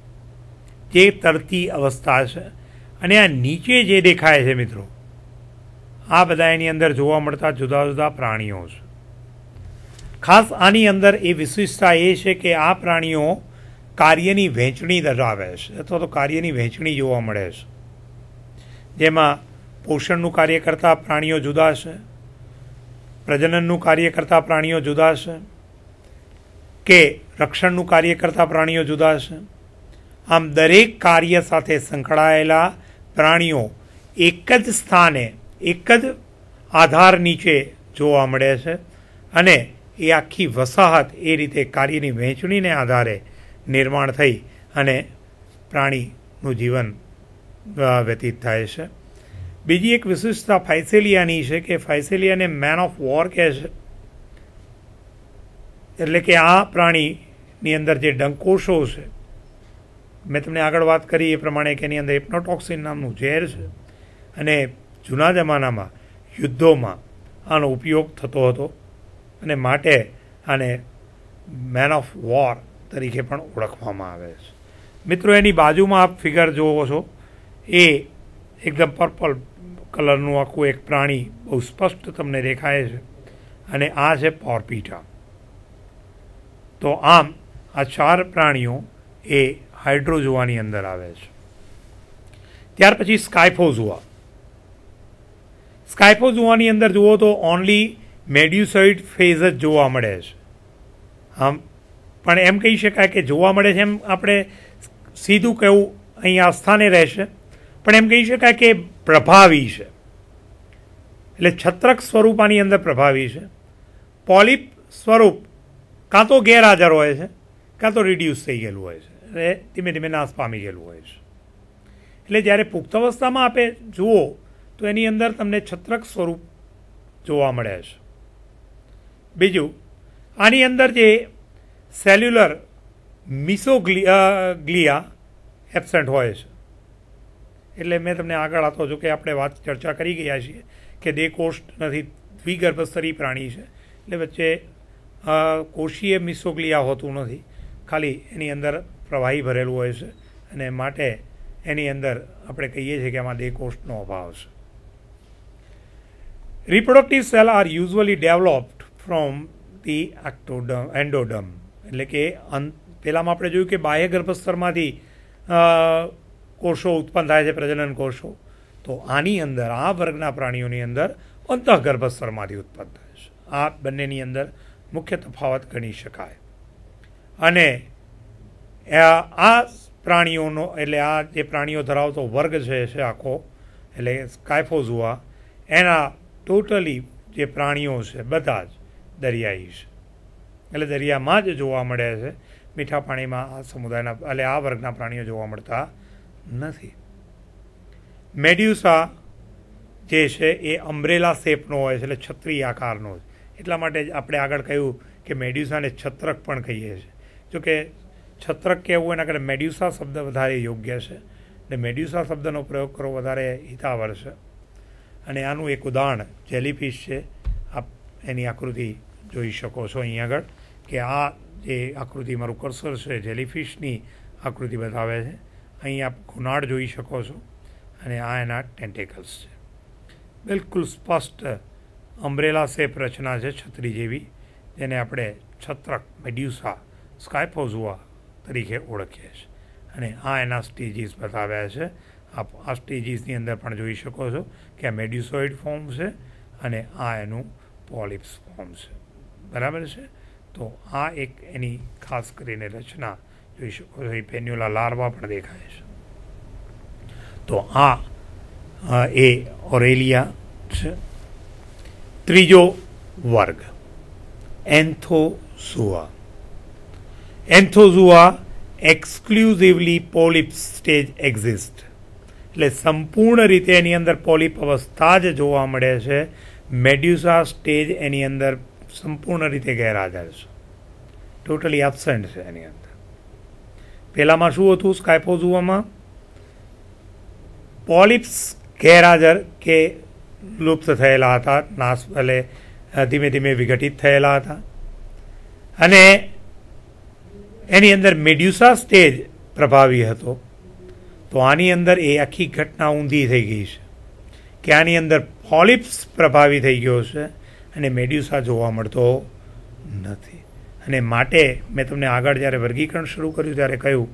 S3: જે તરતી અવસ્થા છે. અને આ નીચે જે દેખાય છે મિત્રો, આ બધા એની અંદર જોવા મળતા જુદા જુદા પ્રાણીઓ છે. ખાસ આની અંદર એ વિશેષતા એ છે કે આ પ્રાણીઓ કાર્યની વહેંચણી ધરાવે છે અથવા તો કાર્યની વહેંચણી જોવા મળે છે, જેમાં પોષણનું કાર્ય કરતા પ્રાણીઓ જુદા છે, પ્રજનનનું કાર્ય કરતા પ્રાણીઓ જુદા છે, કે રક્ષણનું કાર્ય કરતા પ્રાણીઓ જુદા છે. આમ દરેક કાર્ય સાથે સંકળાયેલા પ્રાણીઓ એક જ સ્થાને એક જ આધાર નીચે જોવા મળે છે અને એ આખી વસાહત એ રીતે કાર્યની વહેંચણીને આધારે નિર્માણ થઈ અને પ્રાણીનું જીવન વ્યતીત થાય છે. બીજી એક વિશેષતા ફાઇસેલિયાની છે કે ફાઇસેલિયાને મેન ઓફ વોર કહે છે. એટલે કે આ પ્રાણીની અંદર જે ડંકોશો છે, મેં તમને આગળ વાત કરી એ પ્રમાણે કે એની અંદર હિપ્નોટોક્સિન નામનું ઝેર છે અને જૂના જમાનામાં યુદ્ધોમાં આનો ઉપયોગ થતો હતો અને માટે આને મેન ઓફ વોર તરીકે પણ ઓળખવામાં આવે છે. મિત્રો એની બાજુમાં આપ ફિગર જોવો છો એ એકદમ પર્પલ કલરનું આખું એક પ્રાણી બહુ સ્પષ્ટ તમને દેખાય છે અને આ છે પોર્પીટા. તો આમ આ ચાર પ્રાણીઓ એ હાઇડ્રોઝોઆની અંદર આવે છે. ત્યાર પછી સ્કાયફોઝોઆ. સ્કાયફોઝોઆની અંદર જુઓ તો ઓનલી મેડ્યુસોઇડ ફેઝ જ જોવા મળે છે. આમ પણ એમ કહી શકાય કે જોવા મળે છે એમ આપણે સીધું કહેવું અહીં આસ્થાને રહેશે, પણ એમ કહી શકાય કે પ્રભાવી છે. એટલે છત્રક સ્વરૂપ આની અંદર પ્રભાવી છે. પોલિપ સ્વરૂપ કાં તો ગેરહાજર હોય છે, કાં તો રિડ્યુસ થઈ ગયેલું હોય છે, એટલે ધીમે ધીમે નાશ પામી ગયેલું હોય છે. એટલે જ્યારે પુખ્ત અવસ્થામાં આપે જુઓ તો એની અંદર તમને છત્રક સ્વરૂપ જોવા મળે છે. બીજું, આની અંદર જે સેલ્યુલર મિસોગ્લિયા એબસેન્ટ હોય છે. એટલે મેં તમને આગળ આપતો છું કે આપણે ચર્ચા કરી ગયા છીએ કે દેહકોષ્ઠ નથી, દ્વિગર્ભસ્તરી પ્રાણી છે, એટલે વચ્ચે કોષીય મિસોગ્લિયા હોતું નથી, ખાલી એની અંદર પ્રવાહી ભરેલું હોય છે અને માટે એની અંદર આપણે કહીએ છીએ કે આમાં દેહકોષ્ઠનો અભાવ છે. Reproductive cell are usually developed from the endoderm, એટલે કે પહેલાંમાં આપણે જોયું કે બાહ્ય ગર્ભસ્તરમાંથી કોષો ઉત્પન્ન થાય છે, પ્રજનન કોષો. તો આની અંદર આ વર્ગના પ્રાણીઓની અંદર અંતઃગર્ભસ્તરમાંથી ઉત્પન્ન થાય છે. આ બંનેની અંદર મુખ્ય તફાવત ગણી શકાય. અને આ પ્રાણીઓનો એટલે આ જે પ્રાણીઓ ધરાવતો વર્ગ છે આખો, એટલે સ્કાયફોઝુઆ, એના ટોટલી જે પ્રાણીઓ છે બધા જ દરિયાઈ છે, એટલે દરિયામાં જ જોવા મળે છે. મીઠા પાણીમાં આ સમુદાયના એટલે આ વર્ગના પ્રાણીઓ જોવા મળતા નથી. મેડ્યુસા જે છે એ અમ્બ્રેલા શેપનો હોય છે, એટલે છત્રી આકારનો છે. એટલા માટે જ આપણે આગળ કહ્યું કે મેડ્યુસાને છત્રક પણ કહીએ છીએ. જોકે છત્રક કહેવું એના કરતાં મેડ્યુસા શબ્દ વધારે યોગ્ય છે, એટલે મેડ્યુસા શબ્દનો પ્રયોગ કરવો વધારે હિતાવહ છે. અને આનું એક ઉદાહરણ જેલીફિશ છે. આપ એની આકૃતિ જોઈ શકો છો અહીં આગળ, કે આ જે આકૃતિ મારું કર્સર છે જેલીફિશની આકૃતિ બતાવે છે. અહીં આપ ગુનાડ જોઈ શકો છો અને આ એના ટેન્ટેકલ્સ છે. બિલકુલ સ્પષ્ટ અમ્બ્રેલા શેપ રચના છે, છત્રી જેવી, જેને આપણે છત્રક મેડ્યુસા સ્કાયફોઝુઆ તરીકે ઓળખીએ છીએ. અને આ એના સ્ટેજીસ બતાવ્યા છે. આપ આ સ્ટેજીસની અંદર પણ જોઈ શકો છો કે આ મેડ્યુસોઇડ ફોર્મ છે અને આ એનું પોલિપ્સ ફોર્મ છે. બરાબર છે. તો આ એક એની ખાસ કરીને રચના જોઈ શકો છો. એ પેન્યુલા લાર્વા પણ દેખાય છે. તો આ એ ઓરેલિયા છે. ત્રીજો વર્ગ એન્થોઝુઆ. એન્થોઝુઆ એક્સક્લુઝિવલી પોલિપ સ્ટેજ એક્ઝિસ્ટ, એટલે સંપૂર્ણ રીતે એની અંદર પોલિપ અવસ્થા જ જોવા મળે છે. મેડ્યુસા સ્ટેજ એની અંદર સંપૂર્ણ રીતે ગેરહાજર છે, ટોટલી એબસેન્ટ છે એની અંદર. પહેલામાં શું હતું સ્કાયફોઝુઆમાં? પોલિપ્સ ગેરહાજર કે લુપ્ત થયેલા હતા, નાશ એટલે ધીમે ધીમે વિઘટિત થયેલા હતા. અને એની અંદર મેડ્યુસા સ્ટેજ પ્રભાવી હતો. તો આની અંદર એ આખી ઘટના ઊંધી થઈ ગઈ છે કે આની અંદર પોલિપ્સ પ્રભાવી થઈ ગયો છે અને મેડ્યુસા જોવા મળતો નથી. અને માટે મેં તમને આગળ જ્યારે વર્ગીકરણ શરૂ કર્યું ત્યારે કહ્યું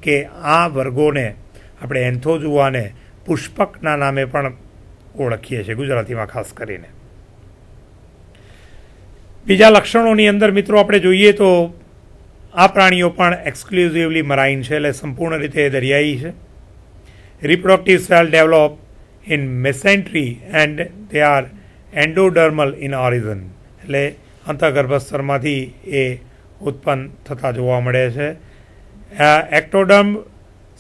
S3: કે આ વર્ગોને આપણે એન્થોઝુઆને પુષ્પકના નામે પણ ઓળખીએ છીએ, ગુજરાતીમાં ખાસ કરીને. બીજા લક્ષણોની અંદર મિત્રો આપણે જોઈએ તો આ પ્રાણીઓ પણ એક્સક્લુઝિવલી મરાઇન છે, એટલે સંપૂર્ણ રીતે દરિયાઈ છે. Reproductive cell develop in mesentery and they are endodermal in origin, એટલે અંતઃગર્ભસ્તરમાંથી એ ઉત્પન્ન થતા જોવા મળે છે. એક્ટોડર્મ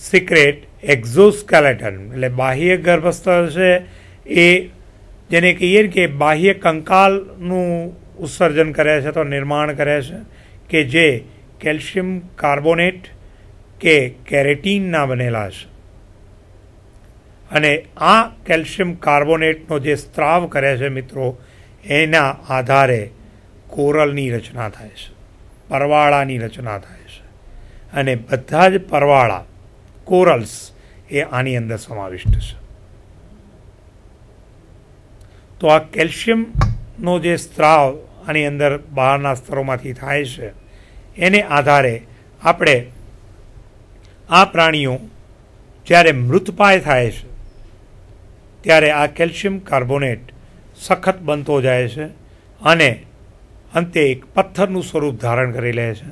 S3: સિક્રેટ એક્ઝોસ્કેલેટન, એટલે બાહ્ય ગર્ભસ્તર છે એ જેને કહીએ કે બાહ્ય કંકાલનું ઉત્સર્જન કરે છે, તો નિર્માણ કરે છે, કે જે કેલ્શિયમ કાર્બોનેટ કે કેરેટીનના બનેલા છે. અને આ કેલ્શિયમ કાર્બોનેટનો જે સ્ત્રાવ કરે છે મિત્રો, એના આધારે કોરલની રચના થાય છે, પરવાળાની રચના થાય છે. અને બધા જ પરવાળા કોરલ્સ એ આની અંદર સમાવિષ્ટ છે. તો આ કેલ્શિયમનો જે સ્ત્રાવ આની અંદર બહારના સ્તરોમાંથી થાય છે, એને આધારે આપણે આ પ્રાણીઓ જ્યારે મૃતપાય થાય છે ત્યારે આ કેલ્શિયમ કાર્બોનેટ સખત બનતો જાય છે અને અંતે એક પથ્થરનું સ્વરૂપ ધારણ કરી લે છે.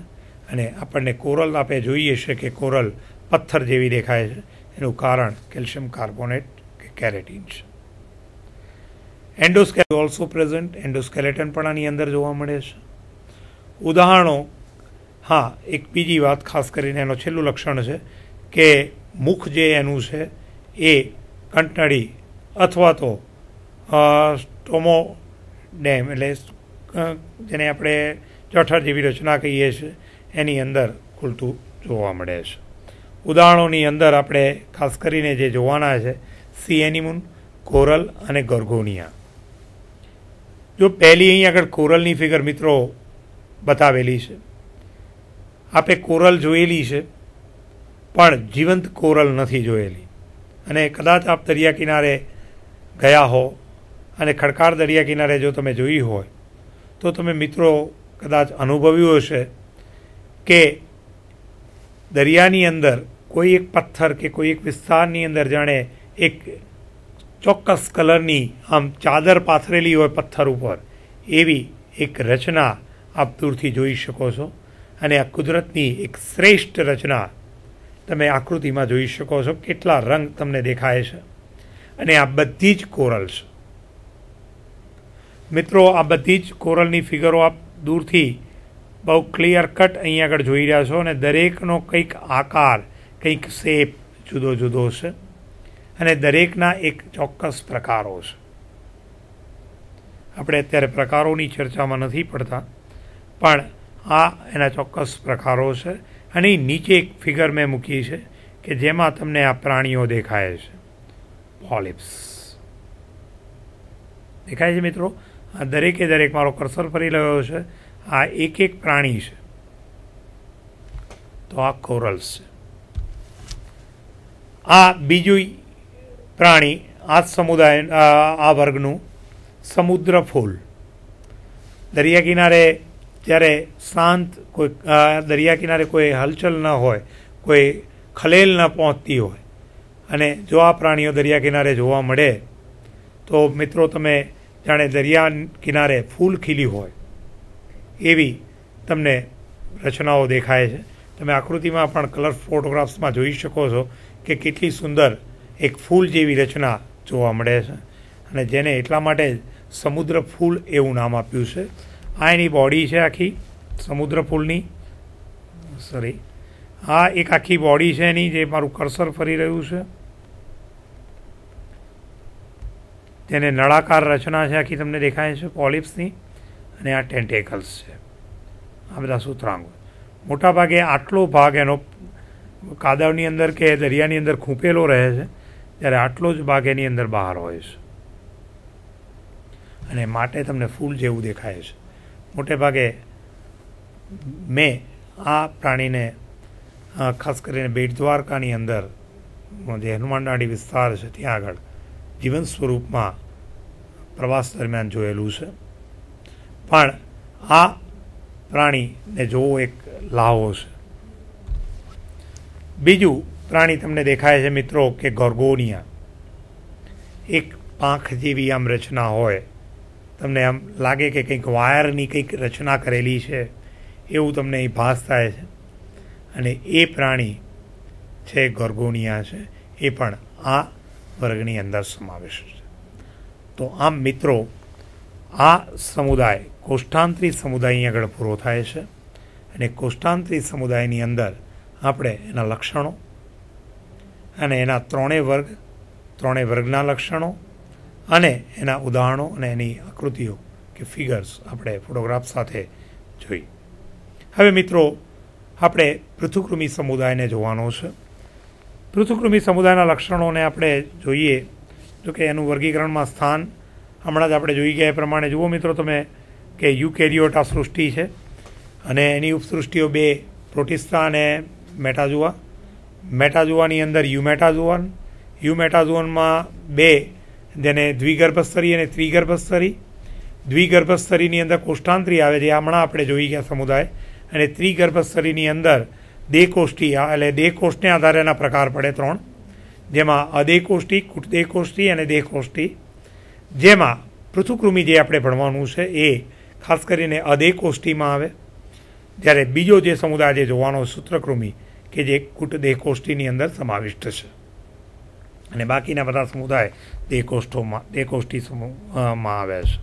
S3: અને આપણને કોરલ આપણે જોઈએ છે કે કોરલ પથ્થર જેવી દેખાય છે, એનું કારણ કેલ્શિયમ કાર્બોનેટ કે કેરેટીન છે. એન્ડોસ્કેલેટન ઓલ્સો પ્રેઝન્ટ, એન્ડોસ્કેલેટન પણ આની અંદર જોવા મળે છે. ઉદાહરણો, હા, એક બીજી વાત ખાસ કરીને એનું છેલ્લું લક્ષણ છે કે મુખ જે એનું છે એ કંટનળી અથવા તો સ્ટોમોડેમ એટલે જેને આપણે જઠર જેવી રચના કહીએ છીએ એની અંદર ખુલતું જોવા મળે છે. ઉદાહરણોની અંદર આપણે ખાસ કરીને જે જોવાના છે સી એનિમોન, કોરલ અને ગોર્ગોનિયા. જો પહેલી અહીં આગળ કોરલની ફિગર મિત્રો બતાવેલી છે. આપણે કોરલ જોયેલી છે પણ જીવંત કોરલ નથી જોયેલી. અને કદાચ આપ દરિયા કિનારે ગયા હો અને ખડકાળ દરિયા કિનારે જો તમે જોઈ હોય તો તમે મિત્રો કદાચ અનુભવ્યું હશે કે દરિયાની અંદર કોઈ એક પથ્થર કે કોઈ એક વિસ્તારની અંદર જાણે એક ચોક્કસ કલરની આમ ચાદર પાથરેલી હોય પથ્થર ઉપર, એવી એક રચના આપ દૂરથી જોઈ શકો છો. અને આ કુદરતની એક શ્રેષ્ઠ રચના તમે આકૃતિમાં જોઈ શકો છો. કેટલા રંગ તમને દેખાય છે અને આ બધી જ કોરલ છે. મિત્રો, આ બધી જ કોરલની ફિગરો આપ દૂરથી બહુ ક્લિયર કટ અહીં આગળ જોઈ રહ્યા છો અને દરેકનો કંઈક આકાર, કંઈક શેપ જુદો જુદો છે અને દરેકના એક ચોક્કસ પ્રકારો છે. આપણે અત્યારે પ્રકારોની ચર્ચામાં નથી પડતા, પણ આ એના ચોક્કસ પ્રકારો છે. અને નીચે એક ફિગર મેં મૂકી છે કે જેમાં તમને આ પ્રાણીઓ દેખાય છે. પોલિપ્સ દેખાય છે મિત્રો. આ દરેકે દરેક, મારો કર્સર ફરી રહ્યો છે, આ એક એક પ્રાણી છે. તો આ કોરલ્સ છે. આ બીજું પ્રાણી આ સમુદાય આ વર્ગનું સમુદ્ર ફૂલ. દરિયા કિનારે જ્યારે શાંત કોઈ દરિયા કિનારે કોઈ હલચલ ન હોય, કોઈ ખલેલ ન પહોંચતી હોય અને જો આ પ્રાણીઓ દરિયા કિનારે જોવા મળે તો મિત્રો તમે જાણે દરિયા કિનારે ફૂલ ખીલી હોય એવી તમને રચનાઓ દેખાય છે. તમે આકૃતિમાં પણ કલર ફોટોગ્રાફ્સમાં જોઈ શકો છો કે કેટલી સુંદર એક ફૂલ જેવી રચના જોવા મળે છે અને જેને એટલા માટે સમુદ્ર ફૂલ એવું નામ આપ્યું છે. આ એની બોડી છે આખી સમુદ્ર ફૂલની. આ એક આખી બોડી છે એની, જે મારું કર્સર ફરી રહ્યું છે. તેને નળાકાર રચના છે આખી તમને દેખાય છે પોલિપ્સની. અને આ ટેન્ટેકલ્સ છે, આ બધા સૂત્રાંગો. મોટાભાગે આટલો ભાગ એનો કાદવની અંદર કે દરિયાની અંદર ખૂંપેલો રહે છે, જ્યારે આટલો જ ભાગ એની અંદર બહાર હોય છે અને માટે તમને ફૂલ જેવું દેખાય છે. મોટે ભાગે મેં આ પ્રાણીને ખાસ કરીને બેટ દ્વારકાની અંદર જે હનુમાન દાંડી વિસ્તાર છે ત્યાં આગળ જીવંત સ્વરૂપમાં પ્રવાસ દરમિયાન જોયેલું છે. પણ આ પ્રાણીને જોવો એક લાવો છે. બીજું પ્રાણી તમને દેખાય છે મિત્રો કે ગોર્ગોનિયા. એક પાંખ જેવી આમ રચના હોય, તમને આમ લાગે કે કંઈક વાયરની કંઈક રચના કરેલી છે એવું તમને અહીં ભાસ થાય છે. અને એ પ્રાણી છે ગોર્ગોનિયા છે, એ પણ આ વર્ગની અંદર સમાવેશ છે. તો આમ મિત્રો આ સમુદાય કોષ્ટાંતરી સમુદાય અહીં આગળ પૂરો થાય છે. અને કોષ્ટાંતરી સમુદાયની અંદર આપણે એના લક્ષણો અને એના ત્રણેય વર્ગના લક્ષણો અને એના ઉદાહરણો અને એની આકૃતિઓ કે ફિગર્સ આપણે ફોટોગ્રાફ સાથે જોઈ. હવે મિત્રો આપણે પૃથુકૃમિ સમુદાયને જોવાનો છે. પૃથુકૃમિ સમુદાયના લક્ષણોને આપણે જોઈએ. જો કે એનું વર્ગીકરણમાં સ્થાન હમણાં જ આપણે જોઈ ગયા એ પ્રમાણે જુઓ મિત્રો તમે કે યુકેરિયોટ આ સૃષ્ટિ છે અને એની ઉપસૃષ્ટિઓ બે પ્રોટિસ્ટા અને મેટાઝુઆ. મેટાઝુઆની અંદર યુમેટાઝુઅનમાં બે, જેને દ્વિગર્ભસ્તરી અને ત્રિગર્ભસ્તરી. દ્વિગર્ભસ્તરીની અંદર કોષ્ટાંતરી આવે છે, હમણાં આપણે જોઈ ગયા સમુદાય. અને ત્રિગર્ભસ્તરીની અંદર દેહકોષ્ઠી, એટલે દેહકોષ્ઠને આધારે એના પ્રકાર પડે 3, જેમાં અદેહકોષ્ઠી, કુટદેહકોષ્ઠી અને દેહકોષ્ઠી. જેમાં પૃથુકૃમિ જે આપણે ભણવાનું છે એ ખાસ કરીને અદેહકોષ્ઠીમાં આવે, જ્યારે બીજો જે સમુદાય જે જોવાનો સૂત્રકૃમિ કે જે કુટદેહકોષ્ઠીની અંદર સમાવિષ્ટ છે. અને બાકીના બધા સમુદાય દેહકોષ્ઠી સમૂહમાં આવે છે.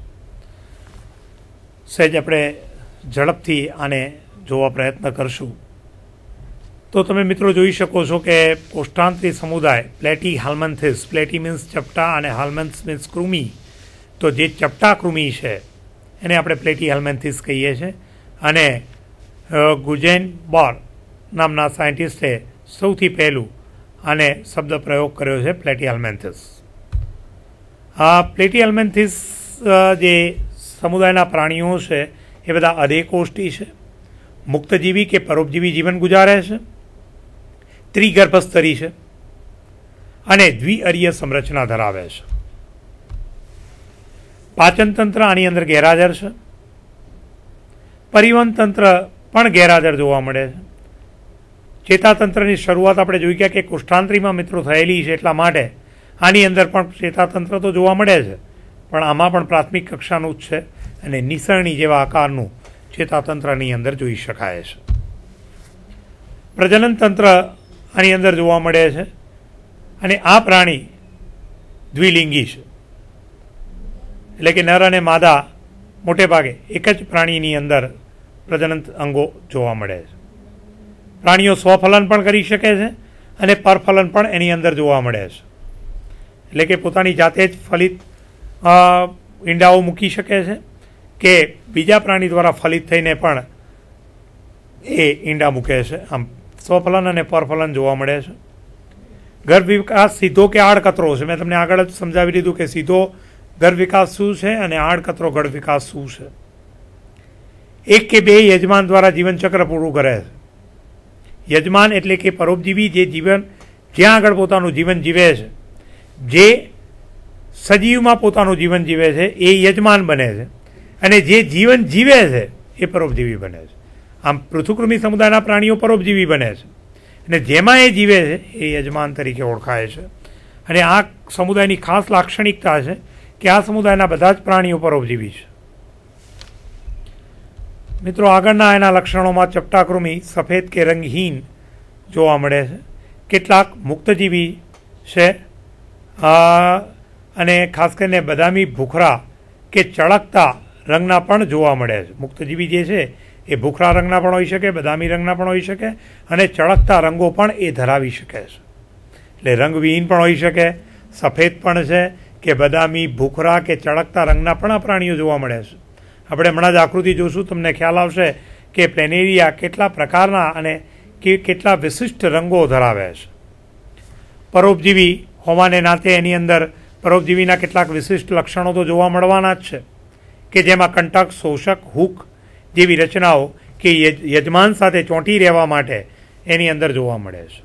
S3: સહેજ આપણે ઝડપથી આને જોવા પ્રયત્ન કરશું તો તમે મિત્રો જોઈ શકો છો કે કોષ્ટાંતરી સમુદાય પ્લેટી હાલ્મન્થિસ, પ્લેટી મીન્સ ચપટા અને હાલ્મન્થ્સ મીન્સ કૃમિ, તો જે ચપટા કૃમિ છે એને આપણે પ્લેટી હાલ્મન્થિસ કહીએ છીએ અને ગુજેન બોર નામના સાયન્ટિસ્ટે સૌથી પહેલું આને શબ્દ પ્રયોગ કર્યો છે પ્લેટી હાલ્મન્થિસ. આ પ્લેટી હાલ્મન્થિસ જે સમુદાયના પ્રાણીઓ છે એ બધા અધેકોષ્ટી છે, મુક્તજીવી કે પરોપજીવી જીવન ગુજારે છે, ત્રિગર્ભસ્તરી છે અને દ્વિઅરીય સંરચના ધરાવે છે. પાચન તંત્ર આની અંદર ગેરહાજર છે. પરિવહન તંત્ર પણ ગેરહાજર જોવા મળે છે. ચેતાતંત્રની શરૂઆત આપણે જોઈ ગયા કે કોષ્ઠાંત્રીમાં મિત્રો થયેલી છે, એટલા માટે આની અંદર પણ ચેતાતંત્ર તો જોવા મળે છે, પણ આમાં પણ પ્રાથમિક કક્ષાનું જ છે અને નિસરણી જેવા આકારનું ચેતાતંત્રની અંદર જોઈ શકાય છે. પ્રજનન તંત્ર આની અંદર જોવા મળે છે અને આ પ્રાણી દ્વિલિંગી છે, એટલે કે નર અને માદા મોટે ભાગે એક જ પ્રાણીની અંદર પ્રજનન અંગો જોવા મળે છે. પ્રાણીઓ સ્વફલન પણ કરી શકે છે અને પરફલન પણ એની અંદર જોવા મળે છે, એટલે કે પોતાની જાતે જ ફલિત ઈંડાઓ મૂકી શકે છે કે બીજા પ્રાણી દ્વારા ફલિત થઈને પણ એ ઈંડા મૂકે છે. આમ સ્વફલન અને પરફલન જોવા મળે છે. ગર્ભ વિકાસ સીધો કે આડકતરો છે. મેં તમને આગળ જ સમજાવી દીધું કે સીધો ગર્ભ વિકાસ શું છે અને આડકતરો ગર્ભ વિકાસ શું છે. એક કે બે યજમાન દ્વારા જીવનચક્ર પૂરું કરે છે. યજમાન એટલે કે પરોપજીવી જે જીવન જ્યાં આગળ પોતાનું જીવન જીવે છે, જે સજીવમાં પોતાનું જીવન જીવે છે એ યજમાન બને છે અને જે જીવન જીવે છે એ પરોપજીવી બને છે. આમ પૃથુકૃમિ સમુદાયના પ્રાણીઓ પરોપજીવી બને છે અને જેમાં એ જીવે છે એ યજમાન તરીકે ઓળખાય છે. અને આ સમુદાયની ખાસ લાક્ષણિકતા છે કે આ સમુદાયના બધા જ પ્રાણીઓ પરોપજીવી છે. મિત્રો આગળના એના લક્ષણોમાં ચપટાકૃમિ સફેદ કે રંગહીન જોવા મળે છે. કેટલાક મુક્તજીવી છે અને ખાસ કરીને બદામી ભૂખરા કે ચળકતા રંગના પણ જોવા મળે છે. મુક્તજીવી જે છે એ ભૂખરા રંગના પણ હોઈ શકે, બદામી રંગના પણ હોઈ શકે અને ચળકતા રંગો પણ એ ધરાવી શકે છે. એટલે રંગવિહીન પણ હોઈ શકે, સફેદ પણ છે કે બદામી, ભૂખરા કે ચળકતા રંગના પણ આ પ્રાણીઓ જોવા મળે છે. આપણે હમણાં જ આકૃતિ જોશું, તમને ખ્યાલ આવશે કે પ્લેનેરિયા કેટલા પ્રકારના અને કેટલા વિશિષ્ટ રંગો ધરાવે છે. પરોપજીવી હોવાને નાતે એની અંદર પરોપજીવીના કેટલાક વિશિષ્ટ લક્ષણો તો જોવા મળવાના જ છે કે જેમાં કંટક, શોષક, હૂક જેવી રચનાઓ કે યજમાન સાથે ચોંટી રહેવા માટે એની અંદર જોવા મળે છે.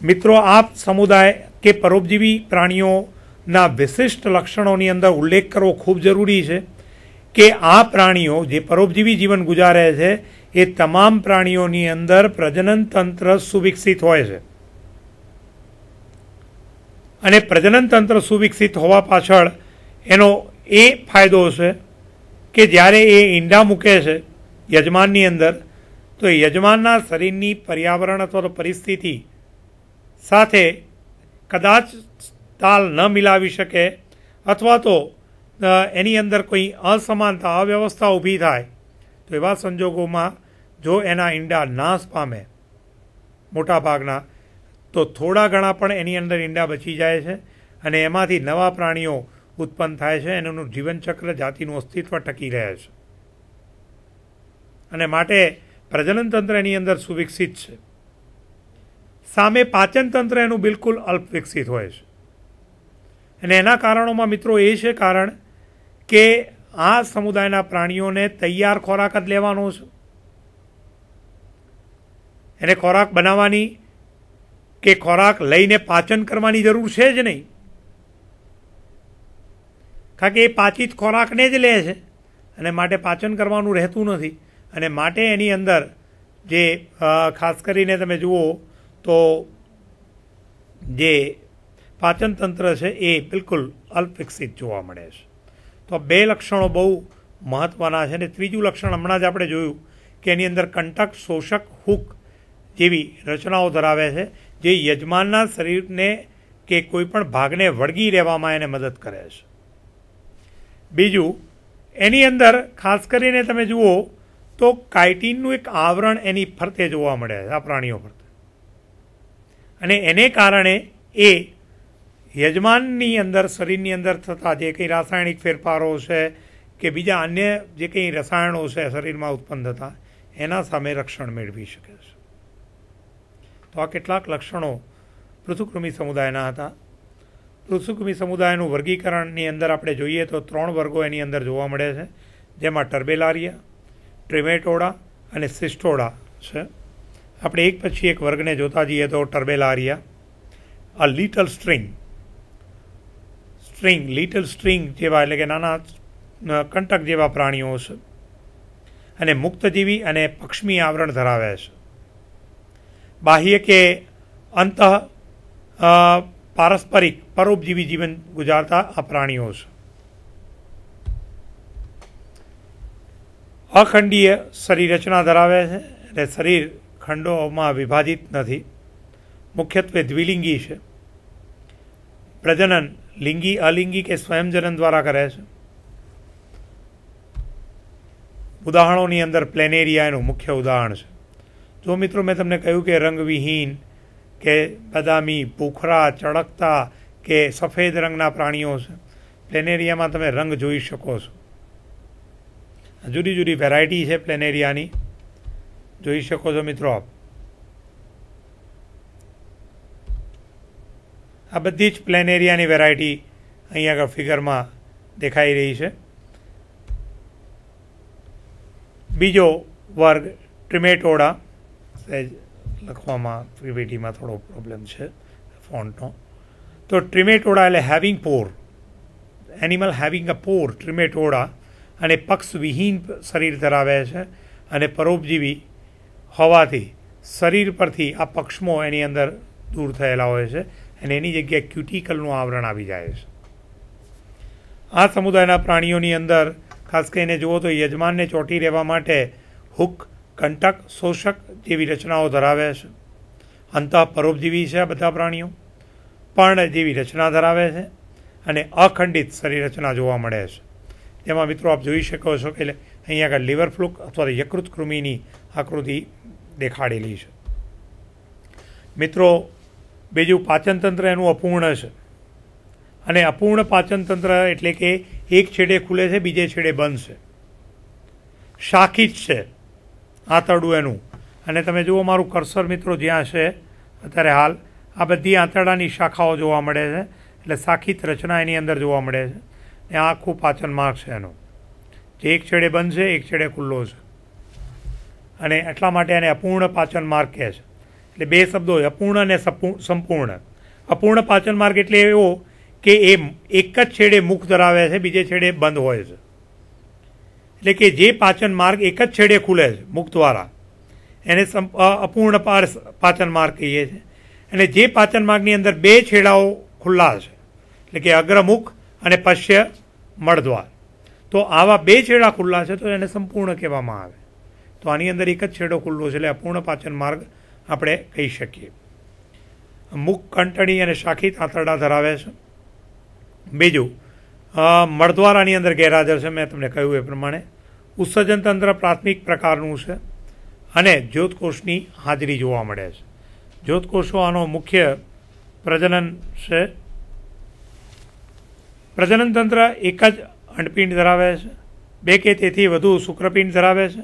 S3: મિત્રો આ સમુદાય કે પરોપજીવી પ્રાણીઓના વિશિષ્ટ લક્ષણોની અંદર ઉલ્લેખ કરવો ખૂબ જરૂરી છે કે આ પ્રાણીઓ જે પરોપજીવી જીવન ગુજારે છે એ તમામ પ્રાણીઓની અંદર પ્રજનન તંત્ર સુવિકસિત હોય છે અને પ્રજનન તંત્ર સુવિકસિત હોવા પાછળ એનો એ ફાયદો છે કે જ્યારે એ ઈંડા મૂકે છે યજમાનની અંદર તો યજમાનના શરીરની પર્યાવરણ અથવા તો પરિસ્થિતિ સાથે કદાચ તાલ ન મિલાવી શકે અથવા તો એની અંદર કોઈ અસમાનતા, અવ્યવસ્થા ઊભી થાય તો એવા સંજોગોમાં જો એના ઈંડા નાશ પામે મોટા ભાગના, તો થોડા ઘણા પણ એની અંદર ઈંડા બચી જાય છે અને એમાંથી નવા પ્રાણીઓ ઉત્પન્ન થાય છે અને એનું જીવનચક્ર, જાતિનું અસ્તિત્વ ટકી રહે છે અને માટે પ્રજનન તંત્ર એની અંદર સુવિકસિત છે. સામે પાચન તંત્ર એનું બિલકુલ અલ્પ વિકસિત હોય છે અને એના કારણોમાં મિત્રો એ છે કારણ કે આ સમુદાયના પ્રાણીઓને તૈયાર ખોરાક જ લેવાનો છે. એને ખોરાક બનાવવાની કે ખોરાક લઈને પાચન કરવાની જરૂર છે જ નહીં, કારણ કે એ પાચિત ખોરાકને જ લે છે અને માટે પાચન કરવાનું રહેતું નથી અને માટે એની અંદર જે ખાસ કરીને તમે જુઓ તો જે પાચન તંત્ર છે એ બિલકુલ અલ્પ વિકસિત જોવા મળે છે. તો બે લક્ષણો બહુ મહત્ત્વના છે અને ત્રીજું લક્ષણ હમણાં જ આપણે જોયું કે એની અંદર કંટક, શોષક, હૂક જેવી રચનાઓ ધરાવે છે જે યજમાનના શરીરને કે કોઈ પણ ભાગને વળગી રહેવામાં એને મદદ કરે છે. બીજું એની અંદર ખાસ કરીને તમે જુઓ તો કાઇટિનનું એક આવરણ એની ફરતે જોવા મળે છે, આ પ્રાણીઓ ફરતે. અને એને કારણે એ યજમાનની અંદર, શરીરની અંદર થતા જે કંઈ રાસાયણિક ફેરફારો છે કે બીજા અન્ય જે કંઈ રસાયણો છે શરીરમાં ઉત્પન્ન થતા, એના સામે રક્ષણ મેળવી શકે છે. તો આ કેટલાક લક્ષણો પૃથુકૃમિ સમુદાયના હતા. પૃથુકૃમિ સમુદાયનું વર્ગીકરણની અંદર આપણે જોઈએ તો 3 વર્ગો એની અંદર જોવા મળે છે, જેમાં ટર્બેલારિયા, ટ્રિમેટોડા અને સિસ્ટોડા છે. આપણે એક પછી એક વર્ગને જોતા જઈએ તો ટર્બેલારિયા, આ લિટલ સ્ટ્રિંગ જેવા, એટલે કે નાના કંટક જેવા પ્રાણીઓ છે અને મુક્તજીવી અને પક્ષમી આવરણ ધરાવે છે. બાહ્ય કે અંતઃ પારસ્પરિક પરોપજીવી જીવન ગુજારતા આ પ્રાણીઓ છે. અખંડીય શરીર રચના ધરાવે છે એટલે શરીર ખંડોમાં વિભાજિત નથી. મુખ્યત્વે દ્વિલિંગી છે. પ્રજનન લિંગી, અલિંગી કે સ્વયંજનન દ્વારા કરે છે. ઉદાહરણોની અંદર પ્લેનેરિયા એનું મુખ્ય ઉદાહરણ છે. જો મિત્રો મેં તમને કહ્યું કે રંગવિહીન કે બદામી, ભૂખરા, ચળકતા કે સફેદ રંગના પ્રાણીઓ છે. પ્લેનેરિયામાં તમે રંગ જોઈ શકો છો. જુદી જુદી વેરાયટી છે પ્લેનેરિયાની, જોઈ શકો છો મિત્રો આપ. આ બધી જ પ્લેનેરિયાની વેરાયટી અહીંયા આગળ ફિગરમાં દેખાઈ રહી છે. બીજો વર્ગ ટ્રિમેટોડા, સહેજ લખવામાં પીપીટીમાં થોડો પ્રોબ્લેમ છે ફોન્ટનો. તો ટ્રિમેટોડા એટલે having Por, animal having a પોર, ટ્રિમેટોડા, અને પક્ષવિહીન શરીર ધરાવે છે અને પરોપજીવી હોવાથી શરીર પરથી આ પક્ષમો એની અંદર દૂર થયેલા હોય છે અને એની જગ્યાએ ક્યુટિકલનું આવરણ આવી જાય છે. આ સમુદાયના પ્રાણીઓની અંદર ખાસ કરીને જુઓ તો યજમાનને ચોંટી રહેવા માટે હુક, કંટક, શોષક જેવી રચનાઓ ધરાવે છે. અંતઃ પરોપજીવી છે આ બધા પ્રાણીઓ, પર્ણ જેવી રચના ધરાવે છે અને અખંડિત શરીર રચના જોવા મળે છે. તેમાં મિત્રો આપ જોઈ શકો છો કે અહીંયા આગળ લીવર ફ્લુક અથવા યકૃત કૃમિની આકૃતિ દેખાડેલી છે. મિત્રો બીજું પાચનતંત્ર એનું અપૂર્ણ છે અને અપૂર્ણ પાચનતંત્ર એટલે કે એક છેડે ખુલે છે, બીજે છેડે બંધ છે. શાખિત છે આંતરડું એનું, અને તમે જુઓ મારું કર્સર મિત્રો જ્યાં છે અત્યારે હાલ, આ બધી આંતરડાની શાખાઓ જોવા મળે છે એટલે શાખિત રચના એની અંદર જોવા મળે છે. આ આખું પાચન માર્ગ છે એનો, જે એક છેડે બંધ છે, એક છેડે ખુલ્લો છે, અને એટલા માટે એને અપૂર્ણ પાચન માર્ગ કહે છે. એટલે બે શબ્દો, અપૂર્ણ અને સંપૂર્ણ. અપૂર્ણ પાચન માર્ગ એટલે એવો કે એ એક જ છેડે મુખ ધરાવે છે, બીજે છેડે બંધ હોય છે. એટલે કે જે પાચન માર્ગ એક જ છેડે ખુલે છે મુખ દ્વારા, એને અપૂર્ણ પાચન માર્ગ કહીએ છીએ. અને જે પાચન માર્ગની અંદર બે છેડાઓ ખુલ્લા છે, એટલે કે અગ્રમુખ અને પશ્ય મળદ્વાર, તો આવા બે છેડા ખુલ્લા છે તો એને સંપૂર્ણ કહેવામાં આવે. તો આની અંદર એક જ છેડો ખુલ્લો છે એટલે અપૂર્ણ પાચન માર્ગ આપણે કહી શકીએ. મુખ, કંટણી અને શાખિત આંતરડા ધરાવે છે. બીજું મળદ્વાર આની અંદર ગેરહાજર છે, મેં તમને કહ્યું એ પ્રમાણે. ઉત્સર્જન તંત્ર પ્રાથમિક પ્રકારનું છે અને જ્યોતકોષની હાજરી જોવા મળે છે. જ્યોતકોષો આનો મુખ્ય પ્રજનન છે. પ્રજનન તંત્ર એક જ અંડપિંડ ધરાવે છે, બે કે તેથી વધુ શુક્રપિંડ ધરાવે છે.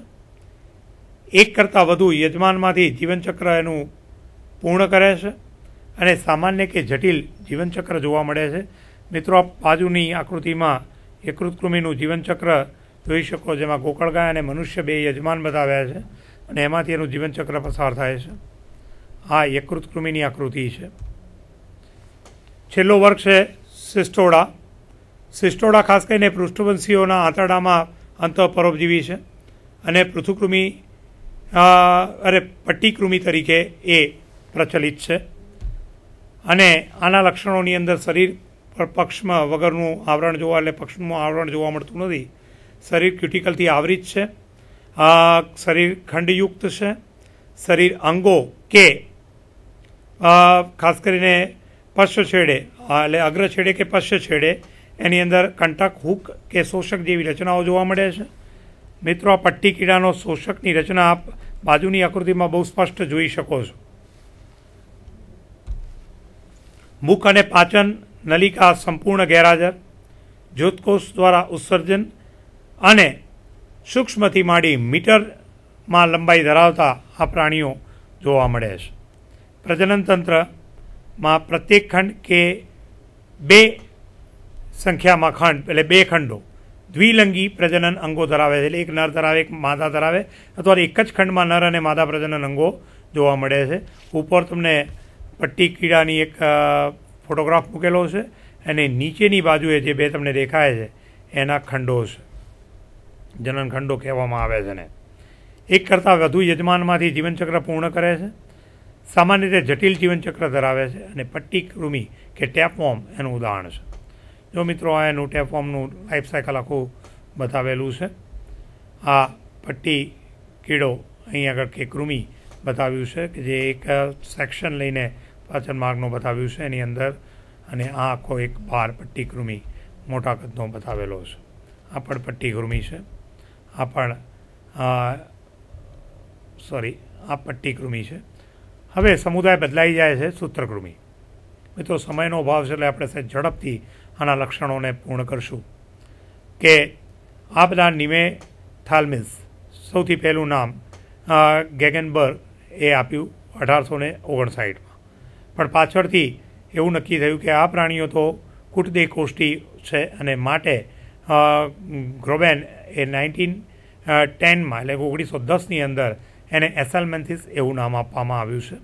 S3: એક કરતાં વધુ યજમાનમાંથી જીવનચક્ર એનું પૂર્ણ કરે છે અને સામાન્ય કે જટિલ જીવનચક્ર જોવા મળે છે. મિત્રો આપ બાજુની આકૃતિમાં યકૃતકૃમિનું જીવનચક્ર જોઈ શકો, જેમાં ગોકળગાય અને મનુષ્ય બે યજમાન બતાવ્યા છે અને એમાંથી એનું જીવનચક્ર પસાર થાય છે. આ યકૃતકૃમિની આકૃતિ છે. છેલ્લો વર્ગ છે સિસ્ટોડા. સિસ્ટોડા ખાસ કરીને પૃષ્ઠવંશીઓના આંતરડામાં અંતઃપરોપજીવી છે અને પૃથુકૃમિ પટ્ટીકૃમિ તરીકે એ પ્રચલિત છે. અને આના લક્ષણોની અંદર શરીર પર પક્ષમાં વગરનું આવરણ જોવા, એટલે પક્ષનું આવરણ જોવા મળતું નથી. શરીર ક્યુટિકલથી આવરિત છે, શરીર ખંડયુક્ત છે. શરીર અંગો કે ખાસ કરીને પશ્ચ છેડે, એટલે અગ્ર છેડે કે પશ્ચ છેડે એની અંદર કંટક, હુક કે શોષક જેવી રચનાઓ જોવા મળે છે. મિત્રો, આ પટ્ટી કીડાનો શોષકની રચના આપ બાજુની આકૃતિમાં બહુ સ્પષ્ટ જોઈ શકો છો. મુખ અને પાચન નલિકા સંપૂર્ણ ગેરહાજર, જ્યોતકોષ દ્વારા ઉત્સર્જન અને સૂક્ષ્મથી માંડી મીટરમાં લંબાઈ ધરાવતા આ પ્રાણીઓ જોવા મળે છે. પ્રજનન તંત્રમાં પ્રત્યેક ખંડ કે 2 સંખ્યામાં ખંડ એટલે 2 ખંડો દ્વિલિંગી પ્રજનન અંગો ધરાવે છે. એટલે એક નર ધરાવે, એક માદા ધરાવે, અથવા એક જ ખંડમાં નર અને માદા પ્રજનન અંગો જોવા મળે છે. ઉપર તમને પટ્ટી કીડાની એક ફોટોગ્રાફ મૂકેલો છે અને નીચેની બાજુએ જે 2 તમને દેખાય છે એના ખંડો છે, જનન ખંડો કહેવામાં આવે છે. ને એક કરતાં વધુ યજમાનમાંથી જીવનચક્ર પૂર્ણ કરે છે. સામાન્ય રીતે જટિલ જીવનચક્ર ધરાવે છે અને પટ્ટી કૃમિ કે ટેપવોર્મ એનું ઉદાહરણ છે. જો મિત્રો, આ એનું ટેપવોર્મનું લાઈફ સાયકલ આખું બતાવેલું છે. આ પટ્ટી કીડો અહીં આગળ કે કૃમિ બતાવ્યું છે કે જે એક સેક્શન લઈને પાચન માર્ગનો બતાવ્યું છે એની અંદર, અને આ આખો એક બાર પટ્ટી કૃમિ મોટા કદનો બતાવેલો છે. આ પણ પટ્ટી કૃમિ છે. આ પણ આ પટ્ટી કૃમિ છે. હવે સમુદાય બદલાઈ જાય છે સૂત્રકૃમિ. મિત્રો, સમયનો અભાવ છે એટલે આપણે ઝડપથી આના લક્ષણોને પૂર્ણ કરશું. કે આ બધા નિમેથાલ્મિસ, સૌથી પહેલું નામ ગેગનબર્ગ એ આપ્યું 1859માં, પણ પાછળથી એવું નક્કી થયું કે આ પ્રાણીઓ તો કુટદેકોષ્ઠી છે અને માટે ગ્રોબેન એ 1910માં એટલે 1910ની અંદર એને એસેલ્મેન્થિસ એવું નામ આપવામાં આવ્યું છે.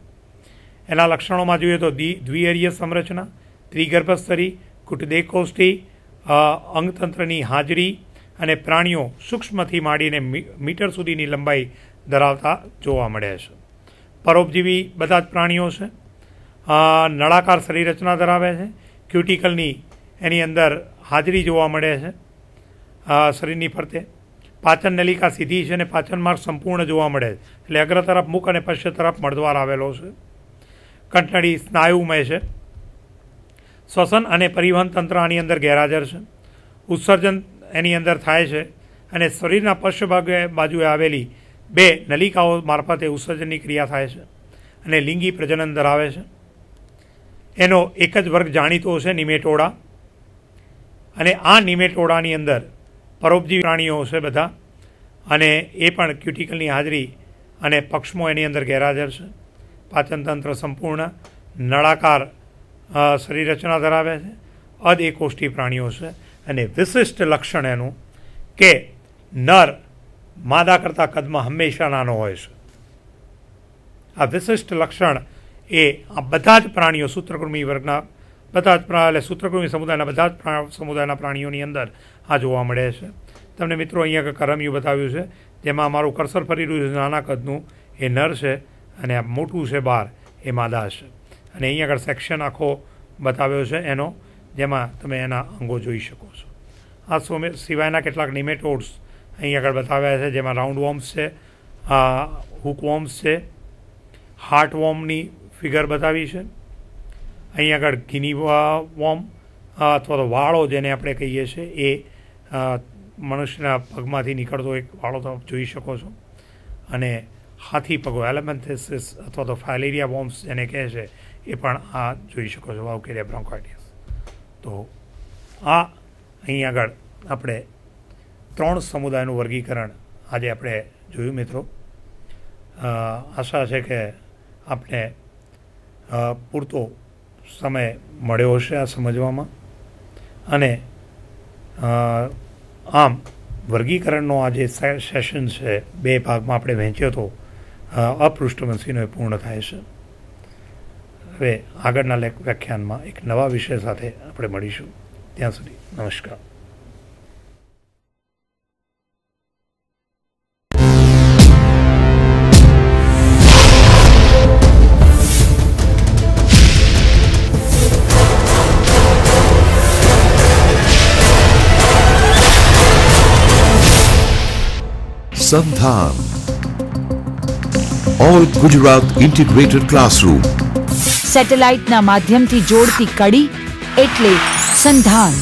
S3: એના લક્ષણોમાં જોઈએ તો દ્વિઅરીય સંરચના, ત્રિગર્ભસ્તરી, કુટદેકોષ્ઠી, અંગતંત્રની હાજરી અને પ્રાણીઓ સૂક્ષ્મથી માંડીને મીટર સુધીની લંબાઈ ધરાવતા જોવા મળે છે. પરોપજીવી બધા જ પ્રાણીઓ છે. નળાકાર શરીર રચના ધરાવે છે. ક્યુટિકલની એની અંદર હાજરી જોવા મળે છે શરીરની ફરતે. પાચન નલિકા સીધી છે અને પાચન માર્ગ સંપૂર્ણ જોવા મળે છે. એટલે અગ્ર તરફ મુખ અને પશ્ચ તરફ મળદ્વાર આવેલો છે. કંઠનળી સ્નાયુમય છે. શ્વસન અને પરિવહન તંત્ર આની અંદર ગેરહાજર છે. ઉત્સર્જન એની અંદર થાય છે અને શરીરના પશ્ચ બાજુએ આવેલી 2 નલિકાઓ મારફતે ઉત્સર્જનની ક્રિયા થાય છે અને લિંગી પ્રજનન ધરાવે છે. એનો એક જ વર્ગ જાણીતો છે, નિમેટોડા. અને આ નિમેટોડાની અંદર પરોપજીવી પ્રાણીઓ છે બધા, અને એ પણ ક્યુટિકલની હાજરી અને પક્ષમો એની અંદર ગેરહાજર છે. પાચનતંત્ર સંપૂર્ણ નળાકાર શરીર રચના ધરાવે છે. અદેકોષ્ઠી પ્રાણીઓ છે અને વિશિષ્ટ લક્ષણ એનું કે નર માદા કરતાં કદમાં હંમેશા નાનો હોય છે. આ વિશિષ્ટ લક્ષણ એ આ બધા જ પ્રાણીઓ સૂત્રકૃમિ વર્ગના બધા જ એટલે સૂત્રકૃમિ સમુદાયના બધા જ સમુદાયના પ્રાણીઓની અંદર આ જોવા મળે છે. તમને મિત્રો અહીંયા કરમિયું બતાવ્યું છે, જેમાં મારું કર્સર ફરી રહ્યું છે. નાના કદનું એ નર છે અને આ મોટું છે બહાર એ માદા છે. અને અહીં આગળ સેક્શન આખો બતાવ્યો છે એનો, જેમાં તમે એના અંગો જોઈ શકો છો. આ સિવાયના કેટલાક નિમેટોડ્સ અહીં આગળ બતાવ્યા છે, જેમાં રાઉન્ડ વોર્મ્સ છે, હુક વોર્મ્સ છે, હાર્ટ વોર્મની ફિગર બતાવી છે. અહીં આગળ ગિની વોર્મ અથવા તો વાળો જેને આપણે કહીએ છીએ એ મનુષ્યના પગમાંથી નીકળતો એક વાળો તમે જોઈ શકો છો. અને હાથી પગો એલેમેન્થેસિસ અથવા તો ફાઇલેરિયા વોર્મ્સ જેને કહે છે એ પણ આ જોઈ શકો છો, વાઉકેરિયા બ્રોન્કાઇટિસ. તો આ અહીં આગળ આપણે 3 સમુદાયનું વર્ગીકરણ આજે આપણે જોયું મિત્રો. આશા છે કે આપણે પૂરતો સમય મળ્યો હશે આ સમજવામાં. અને આમ વર્ગીકરણનો આ જે સેશન છે 2 ભાગમાં આપણે વહેંચ્યો હતો, અપૃષ્ઠવંશીનો એ પૂર્ણ થાય છે. હવે આગળના વ્યાખ્યાનમાં એક નવા વિષય સાથે આપણે મળીશું. ત્યાં સુધી નમસ્કાર.
S1: Sandhan. All Gujarat Integrated Classroom.
S2: સેટેલાઇટના માધ્યમથી જોડતી કડી એટલે સંધાન.